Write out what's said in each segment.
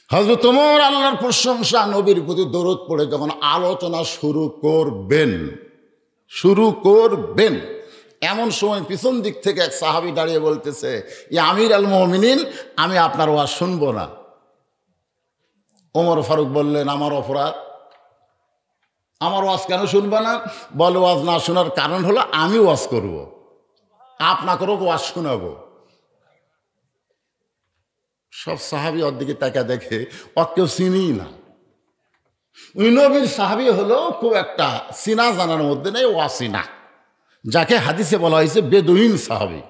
হযরত ওমর আল্লাহর প্রশংসা, নবীর প্রতি দরুদ পড়ে যখন আলোচনা শুরু করবেন এমন সময় পিছন দিক থেকে এক সাহাবী দাঁড়িয়ে বলতেছে, ইয়া আমির আল মুমিনিন, আমি আপনার ওয়াজ শুনবো না। ওমর ফারুক বললেন, আমার অপরাধ, আমার ওয়াজ কেন শুনবে না? বলে, ওয়াজ না শোনার কারণ হলো আমি ওয়াজ করব, আপনাকেও ওয়াজ শোনাবো। সব সাহাবী ওর দিকে তাকা দেখে, ও কেউ চিনিই না। ওই নবীর সাহাবী হলো খুব একটা চিনা জানার মধ্যে নেই, ওয়াসিনা, যাকে হাদিসে বলা হয়েছে বেদুইন সাহাবী।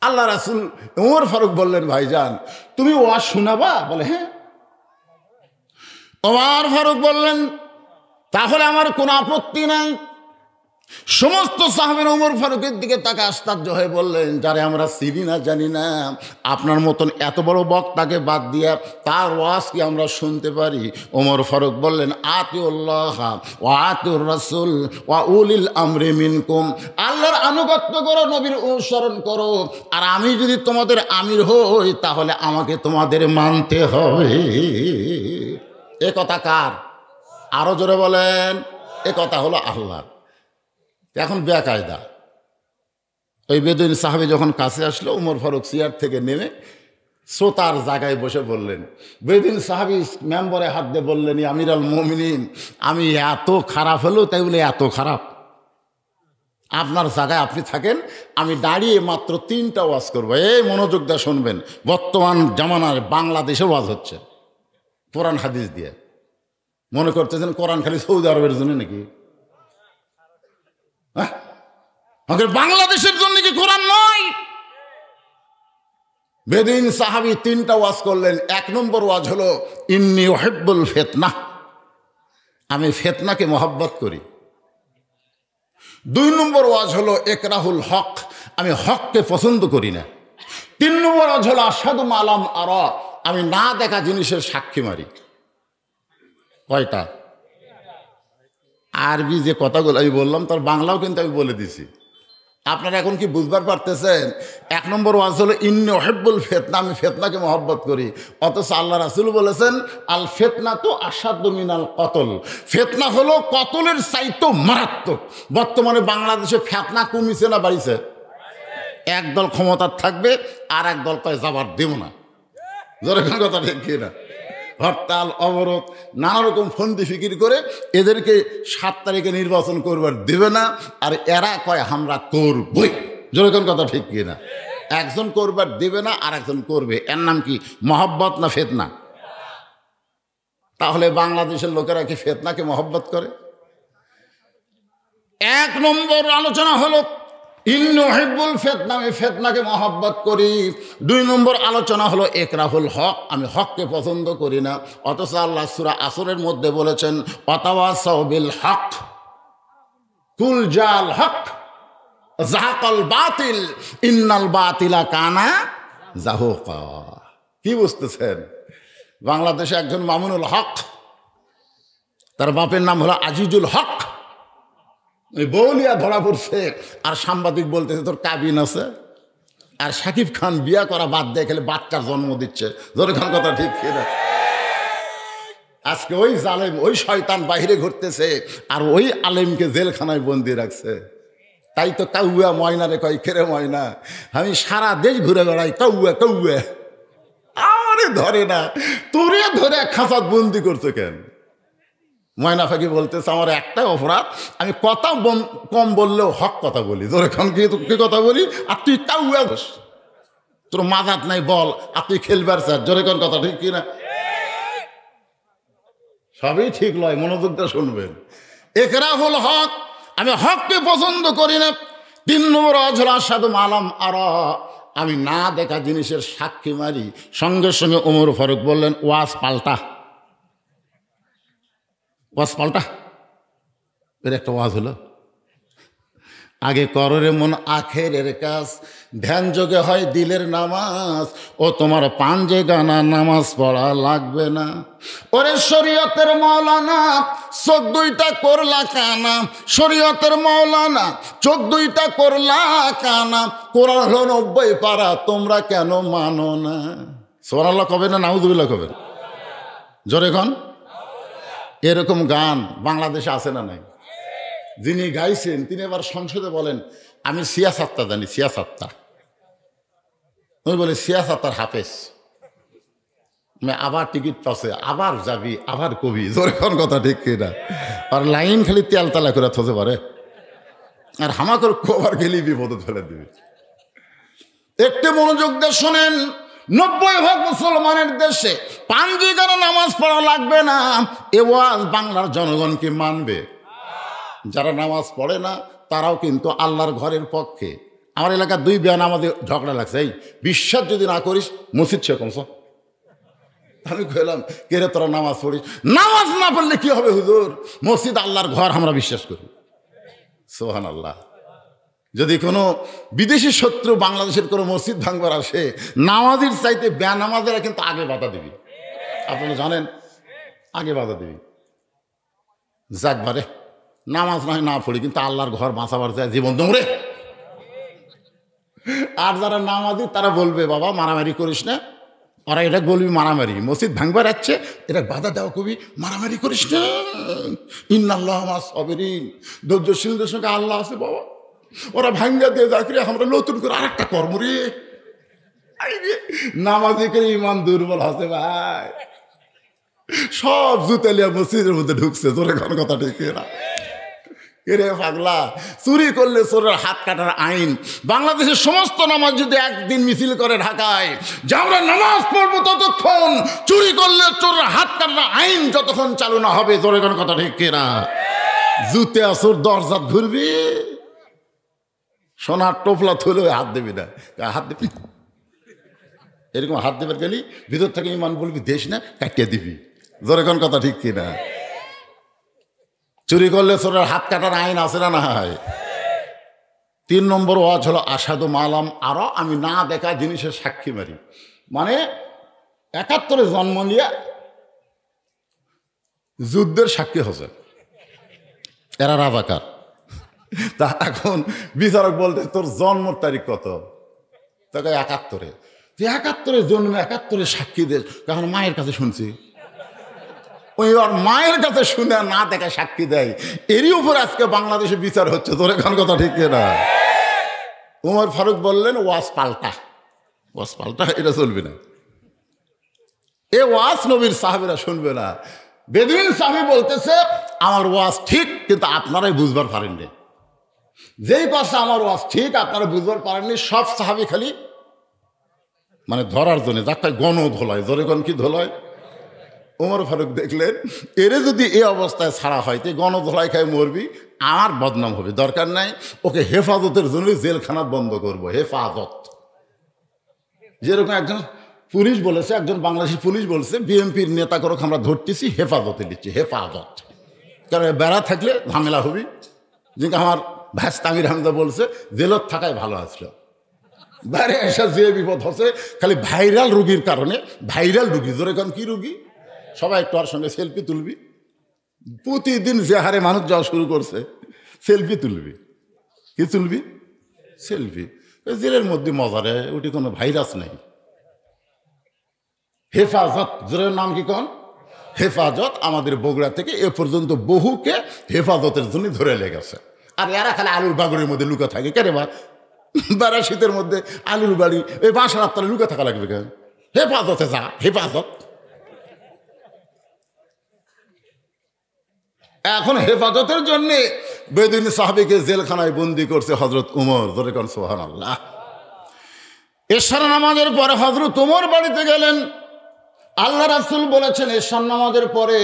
আল্লাহ রাসূল ওমর ফারুক বললেন, ভাইজান তুমি ওয়াজ শোনাবা? বলে, হ্যাঁ। ওমর ফারুক বললেন, তাহলে আমার কোনো আপত্তি নাই। সমস্ত সাহাবীরা ওমর ফারুকের দিকে তাকে আশ্চর্য হয়ে বললেন, যারে আমরা চিনি না জানি না, আপনার মতন এত বড় বক্তাকে বাদ দিয়া তার ওয়াজ কি আমরা শুনতে পারি? ওমর ফারুক বললেন, আতিউল্লাহ ওয়া আতিউর রাসূল ওয়া উলিল আমরি মিনকুম, আল্লাহর আনুগত্য করো, নবীর অনুসরণ করো, আর আমি যদি তোমাদের আমির হই তাহলে আমাকে তোমাদের মানতে হবে। এ কথা কার? আরো জোরে বলেন। এ কথা হলো আল্লাহর। এখন বেকায়দা ওই বেদুইন সাহাবী যখন কাছে আসলো, ওমর ফারুক চেয়ার থেকে নেমে শ্রোতার জায়গায় বসে বললেন, বেদুইন সাহাবী মেম্বরে হাত দিয়ে বললেন, আমির আল মুমিনিন, আমি এত খারাপ হলো তাই বলে এত খারাপ? আপনার জায়গায় আপনি থাকেন, আমি দাঁড়িয়ে মাত্র 3টা ওয়াজ করবো। এই মনোযোগ দিয়ে শুনবেন, বর্তমান জামানার বাংলাদেশের ওয়াজ হচ্ছে কোরআন হাদিস দিয়ে। মনে করতেছেন কোরআন খালি সৌদি আরবের জন্য নাকি? বাংলাদেশের জন্য কি কোরআন নয়? বেদুইন সাহাবী 3টা ওয়াজ করলেন। 1 নম্বর ওয়াজ হলো, ইন্নী উহিব্বুল ফিতনা, আমি ফিতনাকে মহব্বত করি। 2 নম্বর ওয়াজ হলো, ইকরাহুল হক, আমি হককে পছন্দ করি না। 3 নম্বর ওয়াজ হলো, আশহাদু মা লাম আরা, আমি না দেখা জিনিসের সাক্ষী মারি। কয়টা? আরবি যে কথাগুলো আমি বললাম তার বাংলাও কিন্তু আমি বলে দিছি। আপনারা এখন কি বুঝবার পারতেছেন? 1 নম্বর ওয়াজ হলো, ইন্নী উহিব্বুল ফিতনা, আমি ফিতনাকে মহব্বত করি। অথচ আল্লাহ রাসূল বলেছেন, আল ফিতনাতু আশাদ্দু মিনাল কতল, ফিতনা হলো কতলের চাইতেও মারাত্মক। বর্তমানে বাংলাদেশে ফিতনা কমিছে না বাড়িছে? একদল ক্ষমতার থাকবে আর এক দল কয় যাবার দেব না। জোরে কথা ঠিক কি না? হরতাল, অবরোধ, নানা রকম ফন্দি ফিকির করে এদেরকে 7 তারিখে নির্বাচন করবার দেবে না, আর এরা কয় আমরা করবই। যেরকম কথা ঠিক কি না? একজন করবার দেবে না আর একজন করবে, এর নাম কি মহব্বত না ফিতনা? তাহলে বাংলাদেশের লোকেরা কি ফিতনাকে মহব্বত করে? 1 নম্বর আলোচনা হলো, ইন্নী উহিব্বুল ফিতনা, আমি ফিতনাকে মহব্বত করি। 2 নম্বর আলোচনা হলো, ইকরাহুল হক, আমি হককে পছন্দ করি না। অথচ আল্লাহ সূরা আসরের মধ্যে বলেছেন, ওয়াতাওয়াসাউ বিল হক কুল জাল হক যাহাকাল বাতিল ইন্নাল বাতিলা কানা যাহুকা। কি বুঝতেছেন? বাংলাদেশে একজন মামুনুল হক, তার বাপের নাম হলো আজিজুল হক, বউলিয়া ধরা পড়ছে, আর সাংবাদিক বলতেছে তোর কাবিন আছে। আর শাকিব খান বিয়া করা বাদ দিয়ে খেলে বাচ্চার জন্ম দিচ্ছে। ধরে খান কথা ঠিক কিনা? আজকে ওই জালেম, ওই শয়তান বাহিরে ঘুরতেছে, আর ওই আলেমকে জেলখানায় বন্দি রাখছে। তাই তো কাউয়া ময়না রে কয়, খেরে ময়না, আমি সারা দেশ ঘুরে বেড়াই, কাউয়া কাউয়া, আমারে ধরে না, তোরে ধরে খাঁচাত বন্দি করছে কেন? ময়না ফাঁকি বলতেছে, আমার একটাই অপরাধ, আমি কথা কম বললেও হক কথা বলি। জোরে খান কি কথা বলি, আর তুই কাউয়া, তোর মাজাত নাই বল, আর তুই খেলবার স্যার। জোরে কোন কথা ঠিক কিনা? সবই ঠিক লয়, মনোযোগ দিয়ে শুনবেন। ইকরাহুল হক, আমি হককে পছন্দ করি না। 3 নম্বর ওয়াজ হলো, আশহাদু মা লাম আরা, আমি না দেখা জিনিসের সাক্ষী মারি। সঙ্গে সঙ্গে ওমর ফারুক বললেন, ওয়াজ পাল্টা, ওয়াজ পাল্টা। এর একটা ওয়াজ হলো, আগে কররে মন আখেরের কাজ, ধ্যান যোগে হয় দিলের নামাজ, ও তোমার পাঞ্জে গানা নামাজ পড়া লাগবে না। ওরে শরীয়তের মাওলানা, চোখ 2টা করলা কানা, শরীয়তের মাওলানা, চোখ 2টা করলা কানা, কোরআন হলো 90 পারা, তোমরা কেন মানো না? সুবহানাল্লাহ কবেন না নাউযুবিল্লাহ কবেন? জোরে কোন। এরকম গান বাংলাদেশে আছে না নাই? যিনি গাইছেন তিনি এবার সংসদে বলেন আমি সিয়াসাত্তা জানি, সিয়াসাত্তা। আমি বলি সিয়াসাত্তার হাফেজ, আবার টিকিট পাচ্ছে, আবার যাবি, আবার কবি। জোরে কোন কথা ঠিক কিনা? আর লাইন খালি তেলতালা করে থতে পারে, আর হামাকর কবার গেলি বিপদে ফেলে দিবি। একটু মনোযোগ দিয়ে শোনেন, 90% মুসলমানের দেশে পাঞ্জি গানে নামাজ পড়া লাগবে না, এ ওয়াজ বাংলার জনগণ কি মানবে? যারা নামাজ পড়ে না তারাও কিন্তু আল্লাহর ঘরের পক্ষে। আমার এলাকার 2 বিয়ান আমাদের ঝগড়া লাগছে, এই বিশ্বাস যদি না করিস মসজিদ সে কমছ। আমি কইলাম কে রে তোরা নামাজ পড়িস? নামাজ না পড়লে কি হবে হুজুর? মসজিদ আল্লাহর ঘর আমরা বিশ্বাস করি। সুবহানাল্লাহ। যদি কোনো বিদেশি শত্রু বাংলাদেশের কোনো মসজিদ ভাঙবার আসে, নামাজের চাইতে বেনামাজেরা কিন্তু আগে বাধা দিবি। আপনারা জানেন, আগে বাধা দিবি। যাক বারে, নামাজ নয় না পড়ি কিন্তু আল্লাহর ঘর বাঁচাবার যায় জীবন দৌড়ে। আর যারা নামাজি তারা বলবে বাবা মারামারি করিস না। ওরা এটা বলবি মারামারি, মসজিদ ভাঙবার যাচ্ছে এটা বাধা দেওয়া কবি, মারামারি করিস না। ইন্নাল্লাহ মা সাবিরিন, ধৈর্যশীলদের সঙ্গে আল্লাহ আছে বাবা। ওরা ভাঙ্গা দিয়ে চাকরি, আমরা নতুন করে আরেকটা কর্ম রে। নামাজি করে ইমান দুর্বল আছে ভাই, সব জুতেলিয়া মসজিদের মধ্যে ঢুকছে। তোর এখন কথা ঠিক না রে পাগলা? চুরি করলে চোরের হাত কাটার আইন। বাংলাদেশের সমস্ত নামাজ যদি একদিন মিছিল করে ঢাকায় যে আমরা নামাজ পড়বো, ততক্ষণ চুরি করলে চোরের হাত কাটার আইন যতক্ষণ চালু না হবে, তোর এখন কথা ঠিক না? জুতে আসর দরজা ঘুরবি, সোনার টোপলা থুলে হাত দেবি না, হাত দেবি এরকম হাত দেবার গেলি ভিতর থেকে ইমান বলবি দেশ না, কাটিয়ে দিবি। তোর এখন কথা ঠিক কিনা? চুরি করলে চোরের হাত কাটার আইন আছে না? না হয়। 3 নম্বর ওয়াজ হলো আসাদু মালাম আরো, আমি না দেখা জিনিসের সাক্ষী মারি। মানে 71-এ জন্ম নিয়ে যুদ্ধের সাক্ষী হচ্ছে, এরা রাজাকার। তা এখন বিচারক বলতে তোর জন্মর তারিখ কত? তোকে 71-এ। 71-এ জন্ম, 71-এ সাক্ষী দে। কারণ মায়ের কাছে শুনছি। ওই ওর মায়ের কাছে শুনে না দেখা সাক্ষী দেয়, এরই উপর আজকে বাংলাদেশে বিচার হচ্ছে। তোর এখন কথা ঠিক না? উমর ফারুক বললেন ওয়াজ পাল্টা, ওয়াজ পাল্টা, এটা চলবে না। এ ওয়াজ নবীর সাহাবীরা শুনবে না। বেদুইন সাহাবী বলতেছে আমার ওয়াজ ঠিক, কিন্তু আপনারাই বুঝবার পারেননি। যেই পাশে আমার ওয়াজ ঠিক আপনারা বুঝবার পারেননি, সব সাহাবী খালি মানে ধরার জন্য যাকে গণ ধোলায়, জোরে গণ কি ধোলায়। উমর ফারুক দেখলেন এরে যদি এই অবস্থায় ছাড়া হয় তো গণধোলাই খায় মরবি, আমার বদনাম হবে, দরকার নাই। ওকে হেফাজতের জন্য জেলখানা বন্ধ করব। হেফাজত, যেরকম একজন পুলিশ বলেছে, একজন বাংলাদেশি পুলিশ বলছে বিএনপির নেতা করক আমরা ধরতেছি, হেফাজতে দিচ্ছি। হেফাজত, কারণ বেড়া থাকলে ঝামেলা হবি। যেটা আমার ভাস তামির হামদা বলছে জেলত থাকায় ভালো আসলো, বাইরে এসে যে বিপদ হচ্ছে খালি ভাইরাল রুগীর কারণে। ভাইরাল রুগী, জোরে কারণ কি রুগী? সবাই একটু আর সঙ্গে সেলফি তুলবি। প্রতিদিন যে হারে মানুষ যাওয়া শুরু করছে, সেলফি তুলবি। কি তুলবি? সেলফি। জেলের মধ্যে মজারে ওটি কোনো ভাইরাস নাই। হেফাজত, জোরের নাম কি কোন? হেফাজত। আমাদের বগুড়া থেকে এ পর্যন্ত বহুকে হেফাজতের জন্য ধরে লেগেছে। আর এরা খালি আলুর বাগুড়ির মধ্যে লুকা থাকে। কেন বা বেড়া শীতের মধ্যে আলুর বাড়ি এই বাসার রাত্রে লুকা থাকা লাগবে কেন? হেফাজতে যা, হেফাজত। এখন হেফাজতের জন্য বেদুইন সাহাবীকে জেলখানায় বন্দি করছে হযরত উমর। জোরে কোন সুবহানাল্লাহ। এশার নামাজের পরে হযরত উমর বাড়িতে গেলেন। আল্লাহ রাসূল বলেছেন এশার নামাজের পরে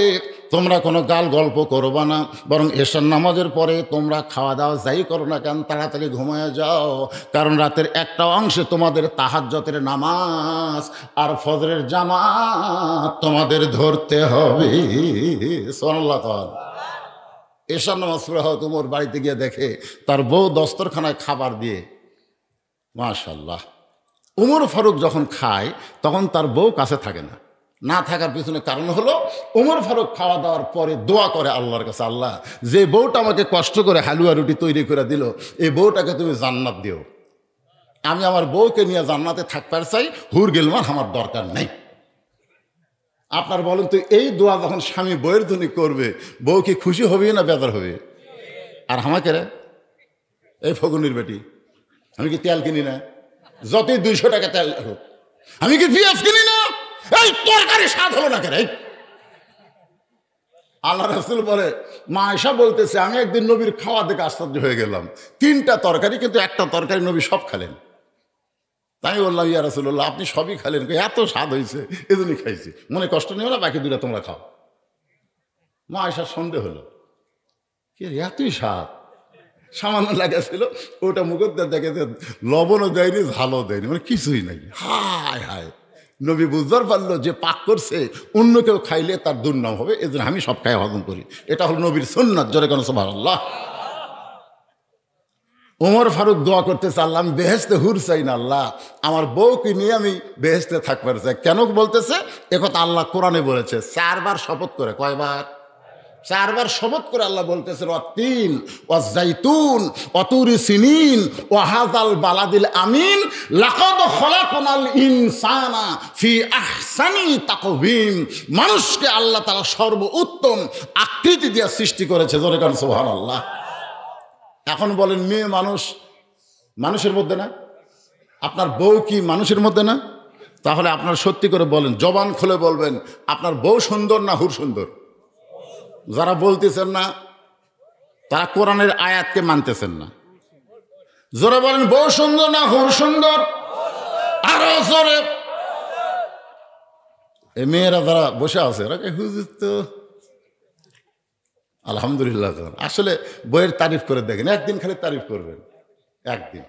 তোমরা কোনো গাল গল্প করবা না, বরং এশার নামাজের পরে তোমরা খাওয়া দাওয়া যাই করো না কেন তাড়াতাড়ি ঘুমায় যাও, কারণ রাতের একটা অংশে তোমাদের তাহাজ্জুদের নামাজ আর ফজরের জামাত তোমাদের ধরতে হবে। সুবহানাল্লাহ। এশার নামাজ পড়ে হয়তো উমর বাড়িতে গিয়ে দেখে তার বউ দস্তরখানায় খাবার দিয়ে, মাশাআল্লাহ। উমর ফারুক যখন খায় তখন তার বউ কাছে থাকে না। না থাকার পিছনে কারণ হলো উমর ফারুক খাওয়া দাওয়ার পরে দোয়া করে আল্লাহর কাছে, আল্লাহ যে বউটা আমাকে কষ্ট করে হালুয়া রুটি তৈরি করে দিল এই বউটাকে তুমি জান্নাত দিও। আমি আমার বউকে নিয়ে জান্নাতে থাকতে চাই, হুর গেলমান আমার দরকার নেই। আপনার বলেন তো, এই দোয়া যখন স্বামী বউয়ের জন্য করবে, বউ কি খুশি হবে না বেজার হবে? আর আমাকে রে, এই ফগুনির বেটি, আমি কি তেল কিনি না? যতই 200 টাকা তেল হোক, আমি কি পেঁয়াজ কিনি না? এই তরকারি স্বাদ হলো না কেন? আল্লাহ রাসূল বলে, মা আয়েশা বলতেছে, আমি একদিন নবীর খাওয়া দেখে আশ্চর্য হয়ে গেলাম। 3টা তরকারি, কিন্তু একটা তরকারি নবী সব খেলেন। তাই বললাম, ইয়া রাসূলুল্লাহ, আপনি সবই খেলেন, এত স্বাদ হয়েছে, এজন্যই খাইছি, মনে কষ্ট নেই না, বাকি 2টা তোমরা খাও। মা আয়েশার সন্দেহ হলো, কি এতই স্বাদ, সামান্য লাগাছিল, ওটা মুখের দেখে লবণও দেয়নি, ঝালও দেয়নি, মানে কিছুই নাই। হায় হায়, নবী বুঝবার পারলো যে পাক করছে, অন্য কেউ খাইলে তার দুর্নাম হবে, এজন্য আমি সব খাই হজম করি। এটা হলো নবীর সুন্নাত। জোরে কেন সুবহানাল্লাহ। ওমর ফারুক দোয়া করতে চাল্লাম, বেহেশতে হুর চাই না আল্লাহ, আমার বউকে নিয়ে আমি বেহেশতে থাকবার চাই। কেন বলতেছে একথা? আল্লাহ কোরআনে বলেছে 4বার শপথ করে। কয়বার? 4বার শপথ করে আল্লাহ বলতেছে, ওয়াতিন ওয়াজাইতুন ওয়াতুরি সিনিন ওয়াহাযাল বালাদিল আমিন লাকাদ খলাকনাল ইনসানা ফি আহসানি তাকওয়িম। মানুষকে আল্লাহ তাআলা সর্বোত্তম আকৃতি দিয়ে সৃষ্টি করেছে। জোরে কান সুবহানাল্লাহ। এখন বলেন, মেয়ে মানুষ মানুষের মধ্যে না? আপনার বউ কি মানুষের মধ্যে না? তাহলে আপনার সত্যি করে বলেন, জবান খুলে বলবেন, আপনার বউ সুন্দর না হুর সুন্দর? যারা বলতেছেন না, তারা কোরআনের আয়াতকে মানতেছেন না। জোরে বলেন, বউ সুন্দর না হুর সুন্দর? আরো জোরে। এই মেয়েরা যারা বসে আছে, ওরা হুজুর তো আলহামদুলিল্লাহ। আসলে বইয়ের তারিফ করে দেখেন, একদিন খালি তারিফ করবেন, একদিন।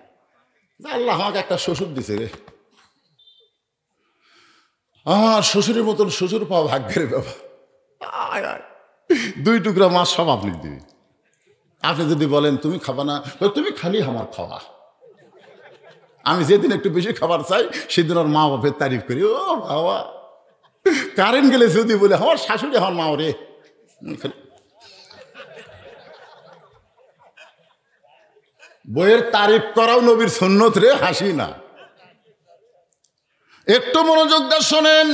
আল্লাহ আমাকে একটা শ্বশুর দিছে রে, আমার শ্বশুরের মতন শ্বশুর পাওয়া ভাগ্যের ব্যাপার। 2 টুকরা মাছ সব আপনি দিবি। আপনি যদি বলেন তুমি খাবা না, তুমি খালি আমার খাওয়া। আমি যেদিন একটু বেশি খাবার চাই, সেদিন ওর মা বাপের তারিফ করি। ও বাবা, কারেন্ট গেলে যদি বলে আমার শাশুড়ি আমার মা রে। বইয়ের তারিফ করাও নবীর সুন্নত রে, হাসি না। একটু মনোযোগ দিয়ে শোনেন।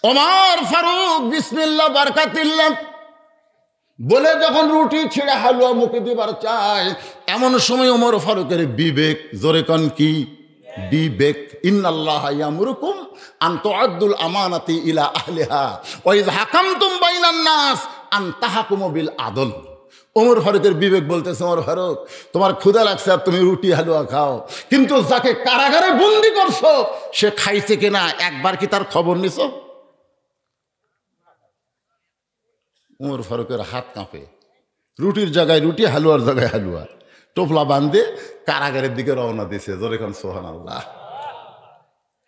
ওমর ফারুক বিসমিল্লাহ বারাকাতিল্লাহ বলে যখন রুটি ছেড়ে হালুয়া মুখে দিবার চায়, এমন সময় ওমর ফারুকের বিবেক, জোরে কন কি বিবেক, ইন্নাল্লাহা ইয়ামুরুকুম আন তুআদ্দুল আমানাতি ইলা আহলিহা ওয়া ইয হাকামতুম বাইনান নাস আন তাহকুমু বিল আদল। ওমর ফারুকের বিবেক বলতেছে, ওমর ফারুক, তোমার ক্ষুধা লাগছে আর তুমি রুটি হালুয়া খাও, কিন্তু যাকে কারাগারে বন্দি করছো সে খাইছে কিনা একবার কি তার খবর নিছো? ওমর ফারুকের হাত কাঁপে। রুটির জায়গায় রুটি, হালুয়ার জায়গায় হালুয়া, টোপলা বান্ধে কারাগারের দিকে রওনা দিছে। জোরে খান সুবহানাল্লাহ।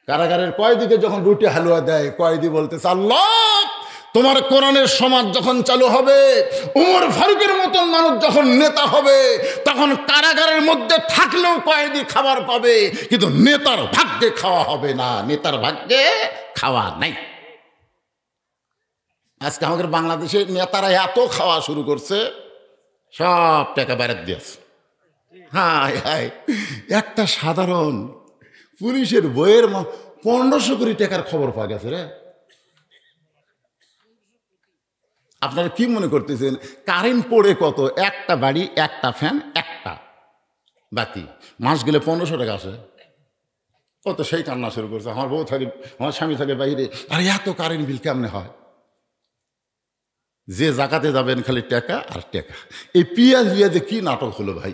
কারাগারের কয়েদিকে যখন রুটি হালুয়া দেয়, কয়েদি বলতেছে, আল্লাহ, তোমার কোরআনের সমাজ যখন চালু হবে, ওমর ফারুকের মতন মানুষ যখন নেতা হবে, তখন কারাগারের মধ্যে থাকলেও কয়েদি খাবার পাবে, কিন্তু নেতার ভাগ্যে খাওয়া হবে না। নেতার ভাগ্যে খাওয়া নাই। আজকে আমাদের বাংলাদেশে নেতারা এত খাওয়া শুরু করছে, সব টাকা বাইরে দিয়েছে। হায় হায়, একটা সাধারণ পুলিশের বইয়ের 1500 কোটি টাকার খবর পাওয়া গেছে রে। আপনারা কি মনে করতেছেন কারেন্ট পড়ে কত? একটা বাড়ি, একটা ফ্যান, একটা বাতি, মাস গেলে 1500 টাকা আসে। ও তো সেই কান্না শুরু করছে, আমার বউ থাকে, আমার স্বামী থাকে বাইরে, আর এত কারেন্ট বিল কেমনে হয়? যে জাকাতে যাবেন খালি টাকা আর টাকা। এই পিঁয়াজ বিয়াজে কি নাটক হলো ভাই?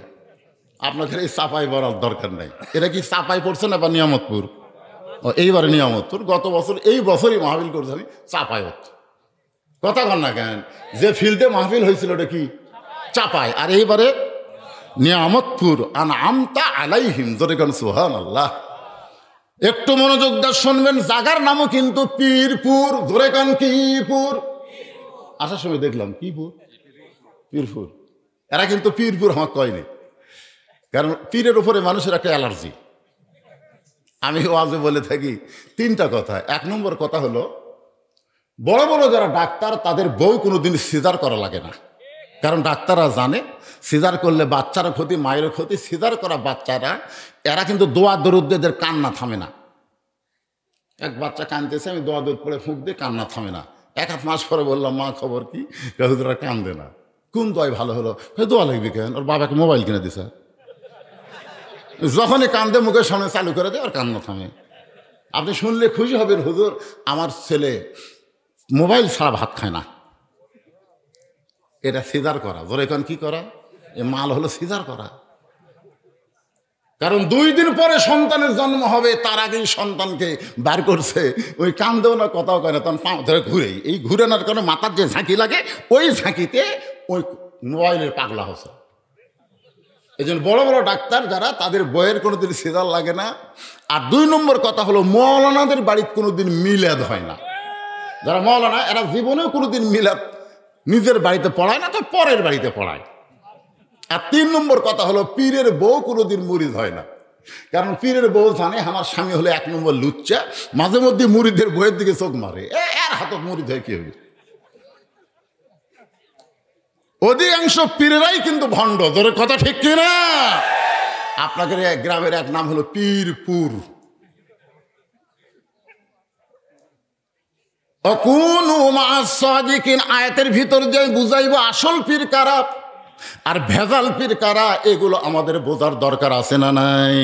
আপনাদের এই চাপাই বলার দরকার নাই। এটা কি চাপাই পড়ছে না বা নিয়ামতপুর? ও এইবারে নিয়ামতপুর। গত বছর এই বছরই মাহফিল করছে আমি চাপাই হচ্ছে। কথা কন না কেন? যে ফিল্ডে মাহফিল হয়েছিল ওটা কি চাপাই, আর এইবারে নিয়ামতপুর। আনআমতা আলাইহিম। জোরে কান সুবহানাল্লাহ। একটু মনোযোগ দিয়ে শুনবেন, জাগার নামও কিন্তু পীরপুর। জোরে কান কি পুর? আসার সময় দেখলাম কি পুর, পীরপুর। এরা কিন্তু পীরপুর আমার কয়নি, কারণ পীরের উপরে মানুষের একটা অ্যালার্জি। আমি ওয়াজে বলে থাকি 3টা কথা। 1 নম্বর কথা হলো, বড় বড় যারা ডাক্তার তাদের বউ কোনোদিন সিজার করা লাগে না। কারণ ডাক্তাররা জানে সিজার করলে বাচ্চারও ক্ষতি, মায়েরও ক্ষতি। সিজার করা বাচ্চারা এরা কিন্তু দোয়া দরুদ এদের কান্না থামে না। এক বাচ্চা কাঁদতেছে, আমি দোয়া দরুদ পড়ে ফুঁক দিয়ে কান্না থামে না। 1-1 মাস পরে বললাম, মা খবর কি? হুজুরা কান্দে না। কোন দোয়াই ভালো হলো? দোয়া লাগবে কেন? ওর বাবাকে মোবাইল কিনে দিছে। যখনই কান্দে মুখের সামনে চালু করে দেয় আর কান্না থামে। আপনি শুনলে খুশি হবেন, হুজুর আমার ছেলে মোবাইল ছাড়া ভাত খায় না। এটা সিজার করা। ধরে এখন কি করা? এ মাল হলো সিজার করা। কারণ 2 দিন পরে সন্তানের জন্ম হবে, তার আগেই সন্তানকে বার করছে। ওই কান্দেও না, কথাও কয় না, তখন পা ধরে ঘুরেই। এই ঘুরানোর কারণে মাথার যে ঝাঁকি লাগে, ওই ঝাঁকিতে ওই মোবাইলের পাগলা হচ্ছে। এই জন্য বড় বড় ডাক্তার যারা, তাদের বইয়ের কোনোদিন সিজার লাগে না। আর 2 নম্বর কথা হলো, মৌলানাদের বাড়িতে কোনোদিন মিলাদ হয় না। যারা মৌলানা এরা জীবনেও কোনোদিন মিলাদ নিজের বাড়িতে পড়ায় না, তো পরের বাড়িতে পড়ায়। আর 3 নম্বর কথা হলো, পীরের বউ কোনোদিন মুরিদ হয় না। কারণ পীরের বউ জানে আমার স্বামী হলো 1 নম্বর লুচ্চা, মাঝে মধ্যে মুরিদের বইয়ের দিকে চোখ মারে, এর হাতত মুরিদ হয় কি হবে? অধিকাংশ পীরেরাই কিন্তু ভণ্ড। ধরে কথা ঠিক কিনা? আপনাদের গ্রামের এক নাম হলো পীরপুর। আয়াতের ভিতর দিয়ে বুঝাইব আসল পীর কারা আর ভেজাল পীর কারা, এগুলো আমাদের বোঝার দরকার আছে না নাই?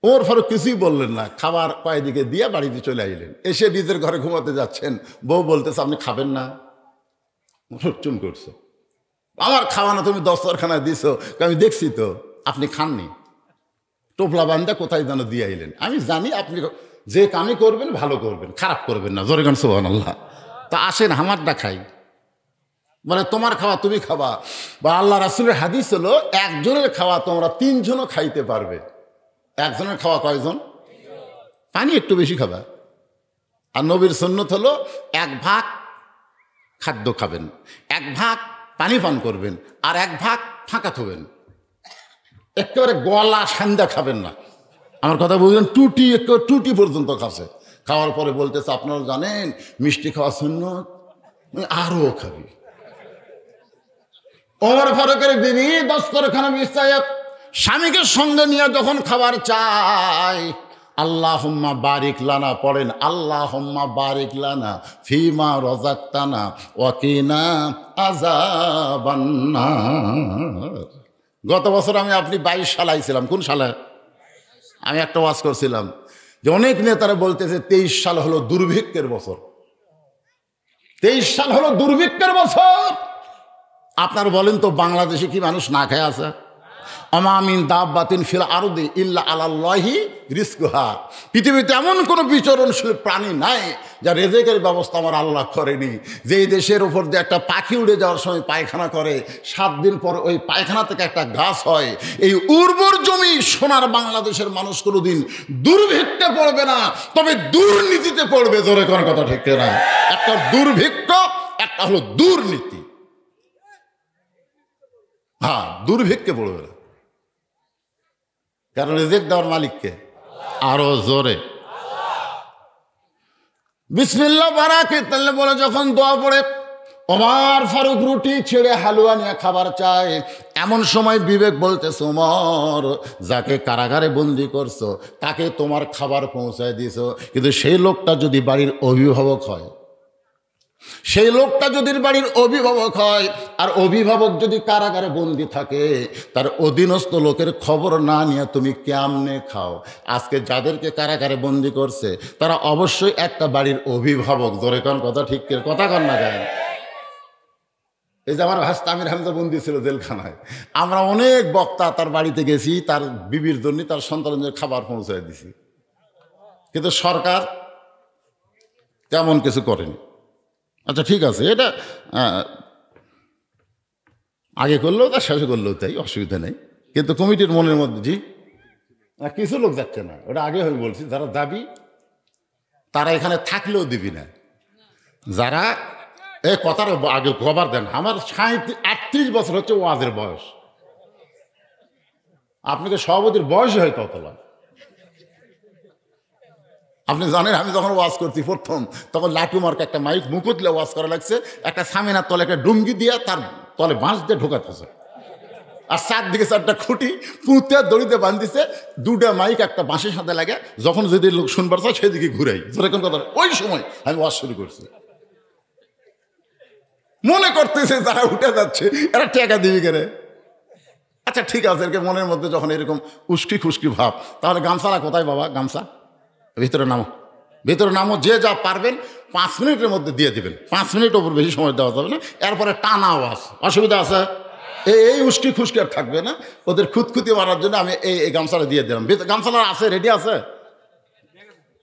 ওর ফারুক কিছুই বললেন না, খাবার কয়েকদিকে দিয়ে বাড়িতে চলে আইলেন। এসে নিজের ঘরে ঘুমাতে যাচ্ছেন, বউ বলতেছে আপনি খাবেন না? চুন করছো, আমার খাওয়ানো তুমি দস্তরখানায় দিছো, আমি দেখছি তো আপনি খাননি। টোপলা বান্ধা কোথায় যেন দিয়ে আইলেন। আমি জানি আপনি যে কামই করবেন ভালো করবেন, খারাপ করবেন না। জোরে গান সুবহানাল্লাহ। তা আসেন আমারটা খাই। মানে তোমার খাওয়া তুমি খাবা। বা আল্লাহ রাসূলের হাদিস হলো, একজনের খাওয়া তোমরা 3 জনও খাইতে পারবে। একজনের খাওয়া কয়জন? পানি একটু বেশি খাবা। আর নবীর সুন্নত হলো 1 ভাগ খাদ্য খাবেন, 1 ভাগ পানি পান করবেন, আর 1 ভাগ ফাঁকা থবেন। একেবারে গলা সান্দা খাবেন না। আমার কথা বুঝলেন? টুটি, একেবারে টুটি পর্যন্ত খাচ্ছে। খাওয়ার পরে বলতেছে আপনারা জানেন মিষ্টি খাওয়া সুন্নত, আরও খাবি। ওমর ফারুকের বিবি দস্তরখানা বিছায়া স্বামীকে সঙ্গে নিয়ে যখন খাবার চায়, আল্লাহুম্মা বারিক লানা পড়েন, আল্লাহুম্মা বারিক লানা ফিমা রাযাকতানা ওয়া কিনা আযাবান নার। গত বছর আপনি 22 সাল আইছিলাম। কোন সালে? আমি একটা ওয়াজ করছিলাম যে অনেক নেতারা বলতেছে 23 সাল হলো দুর্ভিক্ষের বছর। 23 সাল হলো দুর্ভিক্ষের বছর। আপনার বলেন তো, বাংলাদেশে কি মানুষ না খেয়ে আছে? আমা মিন দাব্বাতিন ফিল আরদি ইল্লা আলাল্লাহি রিজকুহা। পৃথিবীতে এমন কোনো বিচরণশীল প্রাণী নাই যার রেজেকের ব্যবস্থা আমার আল্লাহ করেনি। যেই দেশের উপর দিয়ে একটা পাখি উড়ে যাওয়ার সময় পায়খানা করে, 7 দিন পর ওই পায়খানা থেকে একটা গাছ হয়। এই উর্বর জমি সোনার বাংলাদেশের মানুষ কোনোদিন দুর্ভিক্ষে পড়বে না, তবে দুর্নীতিতে পড়বে। জোরে কোন কথা ঠিক না? একটা দুর্ভিক্ষ, একটা হলো দুর্নীতি। হ্যাঁ, দুর্ভিক্ষে পড়বে না। কারণ রিজিক দেওয়ার মালিককে। আরো জোরে বিসমিল্লাহ বারাকাতুল্লাহ বলে যখন দোয়া পড়ে, ওমর ফারুক রুটি ছেড়ে হালুয়া নিয়ে খাবার চায়। এমন সময় বিবেক বলতেছে, ওমর যাকে কারাগারে বন্দি করছো তাকে তোমার খাবার পৌঁছায় দিছো, কিন্তু সেই লোকটা যদি বাড়ির অভিভাবক হয়, সেই লোকটা যদি বাড়ির অভিভাবক হয়, আর অভিভাবক যদি কারাগারে বন্দি থাকে, তার অধীনস্থ লোকের খবর না নিয়ে তুমি কেমনে খাও? আজকে যাদেরকে কারাগারে বন্দি করছে তারা অবশ্যই একটা বাড়ির অভিভাবক। ধরে কোন কথা ঠিক কথা কন না কেন? এই যে আমার ভাস্তা আমির হামজা বন্দি ছিল জেলখানায়, আমরা অনেক বক্তা তার বাড়িতে গেছি, তার বিবির জন্য, তার সন্তানদের খাবার পৌঁছায় দিছি, কিন্তু সরকার তেমন কিছু করেনি। আচ্ছা ঠিক আছে, এটা আগে করলেও তাই, শেষে করলেও তাই, অসুবিধা নেই। কিন্তু কমিটির মনের মধ্যে জি কিছু লোক যাচ্ছে না, ওটা আগে আমি বলছি। যারা যাবি তারা এখানে থাকলেও দিবি না। যারা এই কথার আগে খবর দেন, আমার 38 বছর হচ্ছে ওয়াজের বয়স। আপনাকে সভাপতির বয়স হয় ততলা। আপনি জানেন আমি যখন ওয়াজ করছি প্রথম, তখন লাটু মার্কা একটা মাইক মুকুতলে ওয়াজ করা লাগছে, একটা সামিনার তলে একটা ডুঙ্গি দিয়ে তার তলে বাঁশ দিয়ে ঢোকাতেছে, আর চারদিকে চারটা খুঁটি পুঁতে দড়িতে বাঁধিছে, দুটা মাইক একটা বাঁশের সাথে লাগে, যখন যদি লোক শুনবার চায় সেদিকে ঘুরাই, যেরকম কথা। ওই সময় আমি ওয়াজ শুরু করছি, মনে করতেছে যারা উঠে যাচ্ছে এরা টেকা দিবি কেন। আচ্ছা ঠিক আছে, এরকম মনের মধ্যে যখন এরকম উস্কি খুস্কি ভাব, তাহলে গামছালা কোথায় বাবা? গামছা ভিতরে নামো, ভিতরে নামো, যে যা পারবেন 5 মিনিটের মধ্যে দিয়ে দেবেন। 5 মিনিট ওপর বেশি সময় দেওয়া যাবে না, এরপরে টানা আওয়াজ, অসুবিধা আছে? এই উস্কি খুস্কি আর থাকবে না, ওদের খুঁতখুতি মারার জন্য আমি এই গামছাটা দিয়ে দিলাম। গামছালা আছে, রেডি আছে?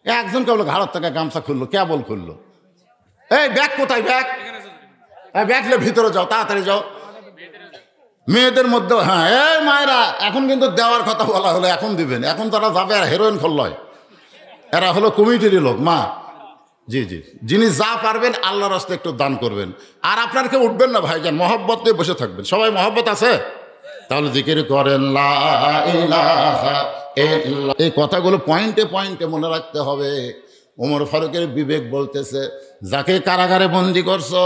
একজন কেবল ঘাড়ের থেকে গামছা খুললো, কেবল খুললো। এই ব্যাগ কোথায়? ব্যাগ ব্যাগলে ভিতরে যাও, তাড়াতাড়ি যাও। মেয়েদের মধ্যে হ্যাঁ, এই মায়েরা এখন কিন্তু দেওয়ার কথা বলা হলো, এখন দিবেন, এখন তারা যাবে আর হেরোইন খোল্লয়, এরা হলো কমিটির লোক। মা জি জি, যিনি যা পারবেন আল্লাহর রাস্তায় একটু দান করবেন। আর আপনার কেউ উঠবেন না ভাইজান, মহব্বত নিয়ে বসে থাকবেন। সবাই মহব্বত আছে? তাহলে জিকির করেন লা ইলাহা ইল্লাল্লাহ। এই কথাগুলো পয়েন্টে পয়েন্টে মনে রাখতে হবে। ওমর ফারুকের বিবেক বলতেছে, যাকে কারাগারে বন্দি করছো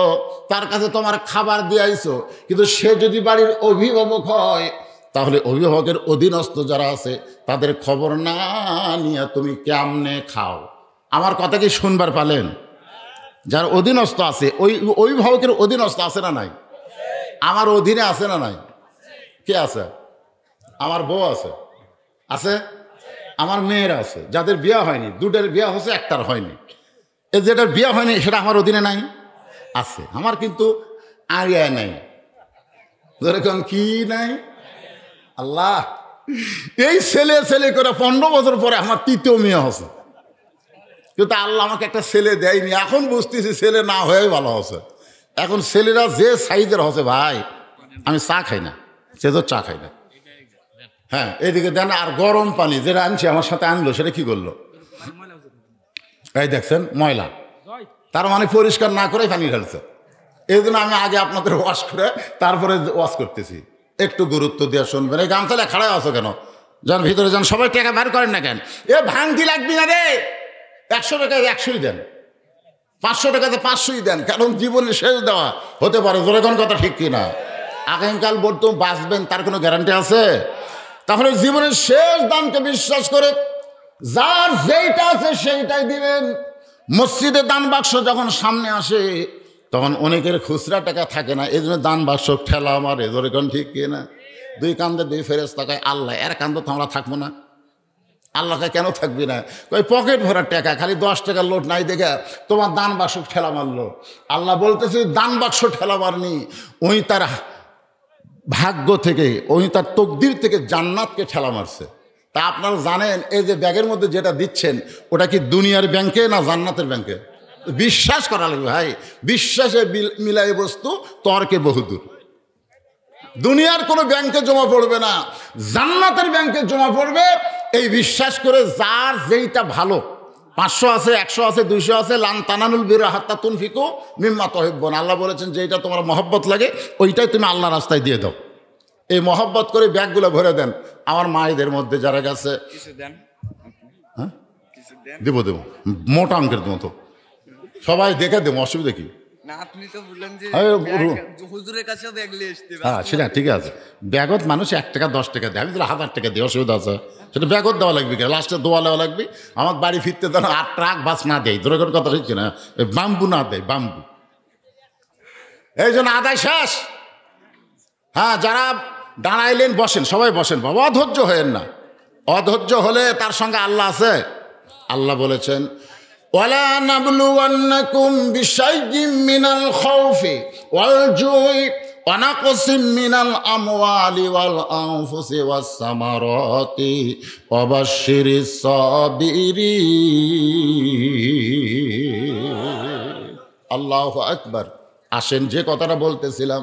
তার কাছে তোমার খাবার দিয়ে আইছো, কিন্তু সে যদি বাড়ির অভিভাবক হয় তাহলে অভিভাবকের অধীনস্থ যারা আছে তাদের খবর না নিয়ে তুমি কেমনে খাও? আমার কথা কি শুনবার পালেন? যার অধীনস্থ আছে, ওই অভিভাবকের অধীনস্থ আছে না নাই? আমার অধীনে আছে না নাই? কে আছে? আমার বউ আছে, আছে আমার মেয়েরা আছে, যাদের বিয়ে হয়নি, দুটার বিয়ে হচ্ছে, একটার হয়নি। এ যেটার বিয়ে হয়নি সেটা আমার অধীনে নাই, আছে। আমার কিন্তু আরিয়া নাই, যেরকম কি নাই আল্লাহ, এই ছেলে ছেলে করে 15 বছর পরে আমার 3য় মেয়ে হচ্ছে, কিন্তু আল্লাহ আমাকে একটা ছেলে দেয়নি। এখন বুঝতেছি ছেলে না হয়েই ভালো হচ্ছে। এখন ছেলেরা যে সাইজের হচ্ছে ভাই, আমি চা খাই না, সে তো চা খাই না। হ্যাঁ এদিকে দেন। আর গরম পানি যেটা আনছি আমার সাথে আনলো, সেটা কি করলো? এই দেখছেন ময়লা, তার মানে পরিষ্কার না করে পানি ঢালছে। এই জন্য আমি আগে আপনাদের ওয়াশ করে তারপরে ওয়াশ করতেছি। একটু গুরুত্ব দিয়ে শুনবেন। এই গামছালে খাড়া আছো কেন? যান ভিতরে যান, সবাই টাকা বের করেন না কেন? এ ভাঙতি লাগবি না রে, 100 টাকায় 100ই দেন, 500 টাকাতে 500ই দেন, কারণ জীবনের শেষ দেওয়া হতে পারে। জোরে কোন কথা ঠিক কিনা? আগামীকাল বলতো বাঁচবেন, তার কোনো গ্যারান্টি আছে? তাহলে জীবনের শেষ দানকে বিশ্বাস করে যার যেইটা আছে সেইটাই দিবেন। মসজিদে দান বাক্স যখন সামনে আসে তখন অনেকের খুচরা টাকা থাকে না, এই জন্য দান বাক্স ঠেলা মারে। জোরে কোন ঠিক কিনা? 2 কান্দে 2 ফেরেশতা কয় আল্লাহ এর কান্দে তো আমরা থাকবো না। আল্লাহকে কেন থাকবি না? ওই পকেট ভরার টাকা, খালি 10 টাকার লোট নাই দেখে তোমার দান বাক্স ঠেলা মারলো। আল্লাহ বলতেছে দান বাক্স ঠেলা মারনি, ওই তার ভাগ্য থেকে, ওই তার তকদির থেকে জান্নাতকে ঠেলা মারছে। তা আপনারা জানেন এই যে ব্যাগের মধ্যে যেটা দিচ্ছেন ওটা কি দুনিয়ার ব্যাংকে না জান্নাতের ব্যাংকে? বিশ্বাস করা লাগবে ভাই, বিশ্বাসে মিলাই বস্তু তর্কে বহুদূর। দুনিয়ার কোনো ব্যাংকে জমা পড়বে না, জান্নাতের ব্যাংকে জমা পড়বে। এই বিশ্বাস করে যার যেইটা ভালো, 500 আছে, 100 আছে, 200 আছে, লান তানানুল বিররা হাত্তা তুনফিকু মিম্মা তুহিব্বুন। আল্লাহ বলেছেন যেইটা তোমার মহব্বত লাগে ওইটাই তুমি আল্লাহ রাস্তায় দিয়ে দাও। এই মহব্বত করে ব্যাগগুলো ভরে দেন। আমার মায়েদের মধ্যে যারা গেছে, হ্যাঁ দেবো দেবো, মোটা অঙ্কের মতো সবাই দেখে দেবো, অসুবিধা কি? হ্যাঁ সেটা ঠিক আছে। ব্যাগত মানুষ 1 টাকা 10 টাকা দেয়, আমি 1000 টাকা দিই, অসুবিধা আছে? সেটা ব্যাগত দেওয়া লাগবে, লাস্টে দোয়া দেওয়া লাগবে। আমার বাড়ি ফিরতে যেন 8 ট্রাক বাস না দেয়, ধরে করে কথা হচ্ছে না, বাম্বু না দেয়, বাম্বু। এই জন্য আদায় শেষ। হ্যাঁ যারা দাঁড়াইলেন বসেন, সবাই বসেন বাবা, অধৈর্য হয়েন না। অধৈর্য হলে তার সঙ্গে আল্লাহ আছে। আল্লাহ বলেছেন ওয়ালা নাবলুওয়ান্নাকুম বিশাইয়্যিম মিনাল খাউফি ওয়াল জুই ওয়া নাকসিম মিনাল আমওয়ালি ওয়াল আনফুসি ওয়াস সামারাতি ওয়া বাশশিরিস সাবিরিন। আল্লাহু আকবার। আসেন যে কথাটা বলতেছিলাম,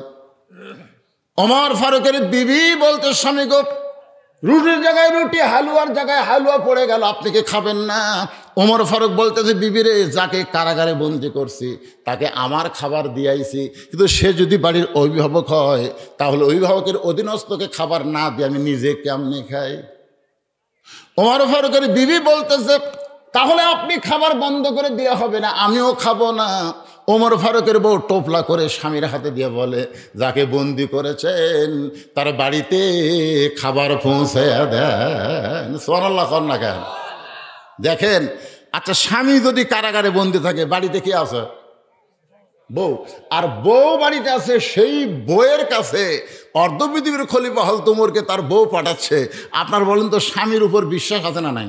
ওমর ফারুকের বিবি বলতে, স্বামী গো রুটির জায়গায় রুটি, হালুয়ার জায়গায় হালুয়া পড়ে গেল, আপনি কি খাবেন না? ওমর ফারুক বলতেছে বিবিরে, যাকে কারাগারে বন্দি করছি তাকে আমার খাবার দিয়াইছি, কিন্তু সে যদি বাড়ির অভিভাবক হয় তাহলে অভিভাবকের অধীনস্থকে খাবার না দিয়ে আমি নিজে কেমনে খাই? ওমর ফারুকের বিবি বলতেছে তাহলে আপনি খাবার বন্ধ করে দেওয়া হবে না, আমিও খাবো না। ওমর ফারুকের বউ টোপলা করে স্বামীর হাতে দিয়ে বলে, যাকে বন্দি করেছেন তার বাড়িতে খাবার পৌঁছে দেন। সুবহানাল্লাহ কর না কেন? দেখেন, আচ্ছা স্বামী যদি কারাগারে বন্দি থাকে, বাড়িতে কি আছে? বউ। আর বউ বাড়িতে আছে, সেই বউয়ের কাছে অর্ধপৃথিবীর খলিফা হযরত ওমরকে তার বউ পাঠাচ্ছে। আপনার বলেন তো স্বামীর উপর বিশ্বাস আছে না নাই?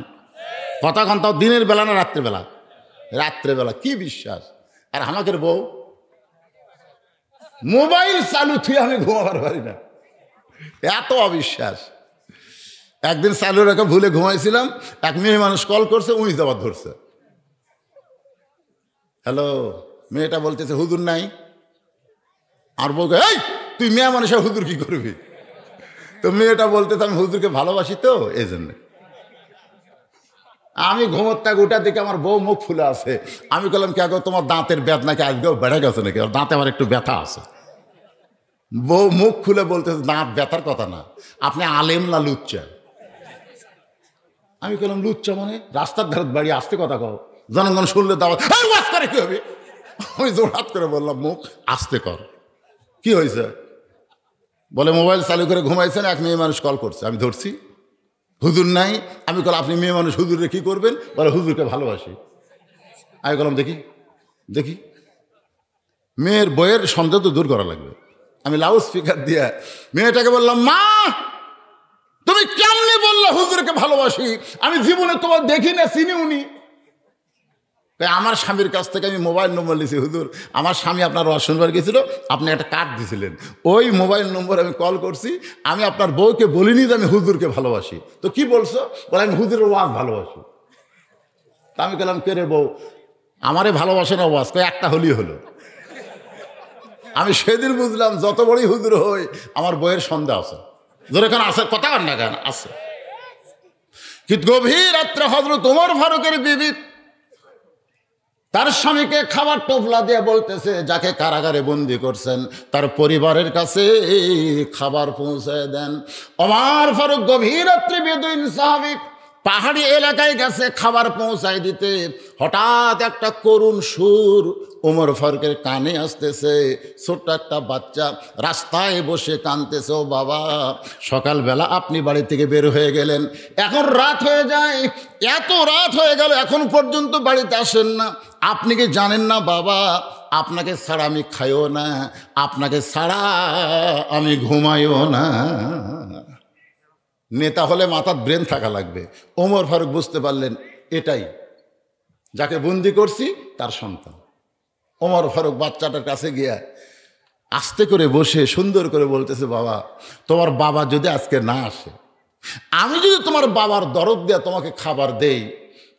কথা কন, তাও দিনের বেলা না রাত্রেবেলা? রাত্রেবেলা। কি বিশ্বাস? আর আমাদের বউ মোবাইল চালু থুয়ে আমি ঘুমাবার পারি না, এত অবিশ্বাস। একদিন চালু রেখে ভুলে ঘুমাইছিলাম, এক মেয়ে মানুষ কল করছে, উনি জবাব ধরছে। হ্যালো, মেয়েটা বলতেছে হুজুর নাই। আর বউকে, এই তুই মেয়ে মানুষের হুজুর কি করবি? তো মেয়েটা বলতেছে আমি হুজুরকে ভালোবাসি তো এই জন্য। আমি ঘুমোরটা গোটা দিকে আমার বউ মুখ ফুলে আছে। আমি বললাম, কে গো তোমার দাঁতের ব্যথা নাকি আজকেও বেড়ে গেছে নাকি? দাঁতে আমার একটু ব্যথা আছে। বউ মুখ খুলে বলতেছে, দাঁত ব্যথার কথা না, আপনি আলেম না লুচ্চা? আমি বললাম, লুচ্চা মানে? রাস্তার ধারে বাড়ি আসতে কথা কও, জনগণ শুনলে দাওয়াত ওয়াজ করে কি হবে? আমি জোরহাত করে বললাম, মুখ আস্তে কর। কি হয়েছে? বলে মোবাইল চালু করে ঘুমাইছেন, এক মেয়ে মানুষ কল করছে। আমি ধরছি, হুজুর নাই। আমি বললাম, আপনি মেয়ে মানুষ হুজুরে কি করবেন? বলে হুজুরকে ভালোবাসি। আমি বললাম, দেখি দেখি। মেয়ের বইয়ের সন্দেহ তো দূর করা লাগবে। আমি লাউড স্পিকার দিয়ে মেয়েটাকে বললাম, মা তুমি কেমনি বললে হুজুরকে ভালোবাসি? আমি জীবনে তোমার দেখি না, চিনিউনি। আমার স্বামীর কাছ থেকে আমি মোবাইল নম্বর নিয়েছি। হুজুর, আমার স্বামী আপনার ওয়াজ শুনবার গেছিল, আপনি একটা কার্ড দিয়েছিলেন, ওই মোবাইল নম্বর আমি কল করছি। আমি আপনার বউকে বলিনি যে আমি হুজুরকে ভালোবাসি। তো কি বলছো? বলে আমি হুজুরের ওয়াজ ভালোবাসি। তা আমি বললাম, কে রে বউ, আমারে ভালোবাসে না ওয়াজ? একটা হলি হলো। আমি সেদিন বুঝলাম, যত বড়ই হুজুর হই আমার বইয়ের সন্দেহ আছে। ধরে কেন আছে? কথা কর না কেন? আছে। কিন্তু গভীর রাত্রে হযরত ওমর ফারুকের বিবি তার স্বামীকে খাবার টোপলা দিয়ে বলতেছে, যাকে কারাগারে বন্দি করছেন তার পরিবারের কাছে খাবার পৌঁছে দেন। ওমর ফারুক গভীর রাত্রে বেদুইন সাহাবী পাহাড়ি এলাকায় গেছে খাবার পৌঁছায় দিতে। হঠাৎ একটা করুণ সুর ওমর ফারুকের কানে আসতেছে। ছোট্ট একটা বাচ্চা রাস্তায় বসে কাঁদতেছে, ও বাবা, সকালবেলা আপনি বাড়ি থেকে বের হয়ে গেলেন, এখন রাত হয়ে যায়, এত রাত হয়ে গেল, এখন পর্যন্ত বাড়িতে আসেন না। আপনি কি জানেন না বাবা, আপনাকে ছাড়া আমি খাইও না, আপনাকে ছাড়া আমি ঘুমাইও না। নেতা হলে মাথার ব্রেন থাকা লাগবে। ওমর ফারুক বুঝতে পারলেন এটাই, যাকে বন্দি করছি তার সন্তান। ওমর ফারুক বাচ্চাটার কাছে গিয়া আস্তে করে বসে সুন্দর করে বলতেছে, বাবা, তোমার বাবা যদি আজকে না আসে, আমি যদি তোমার বাবার দরদ দিয়া তোমাকে খাবার দেই,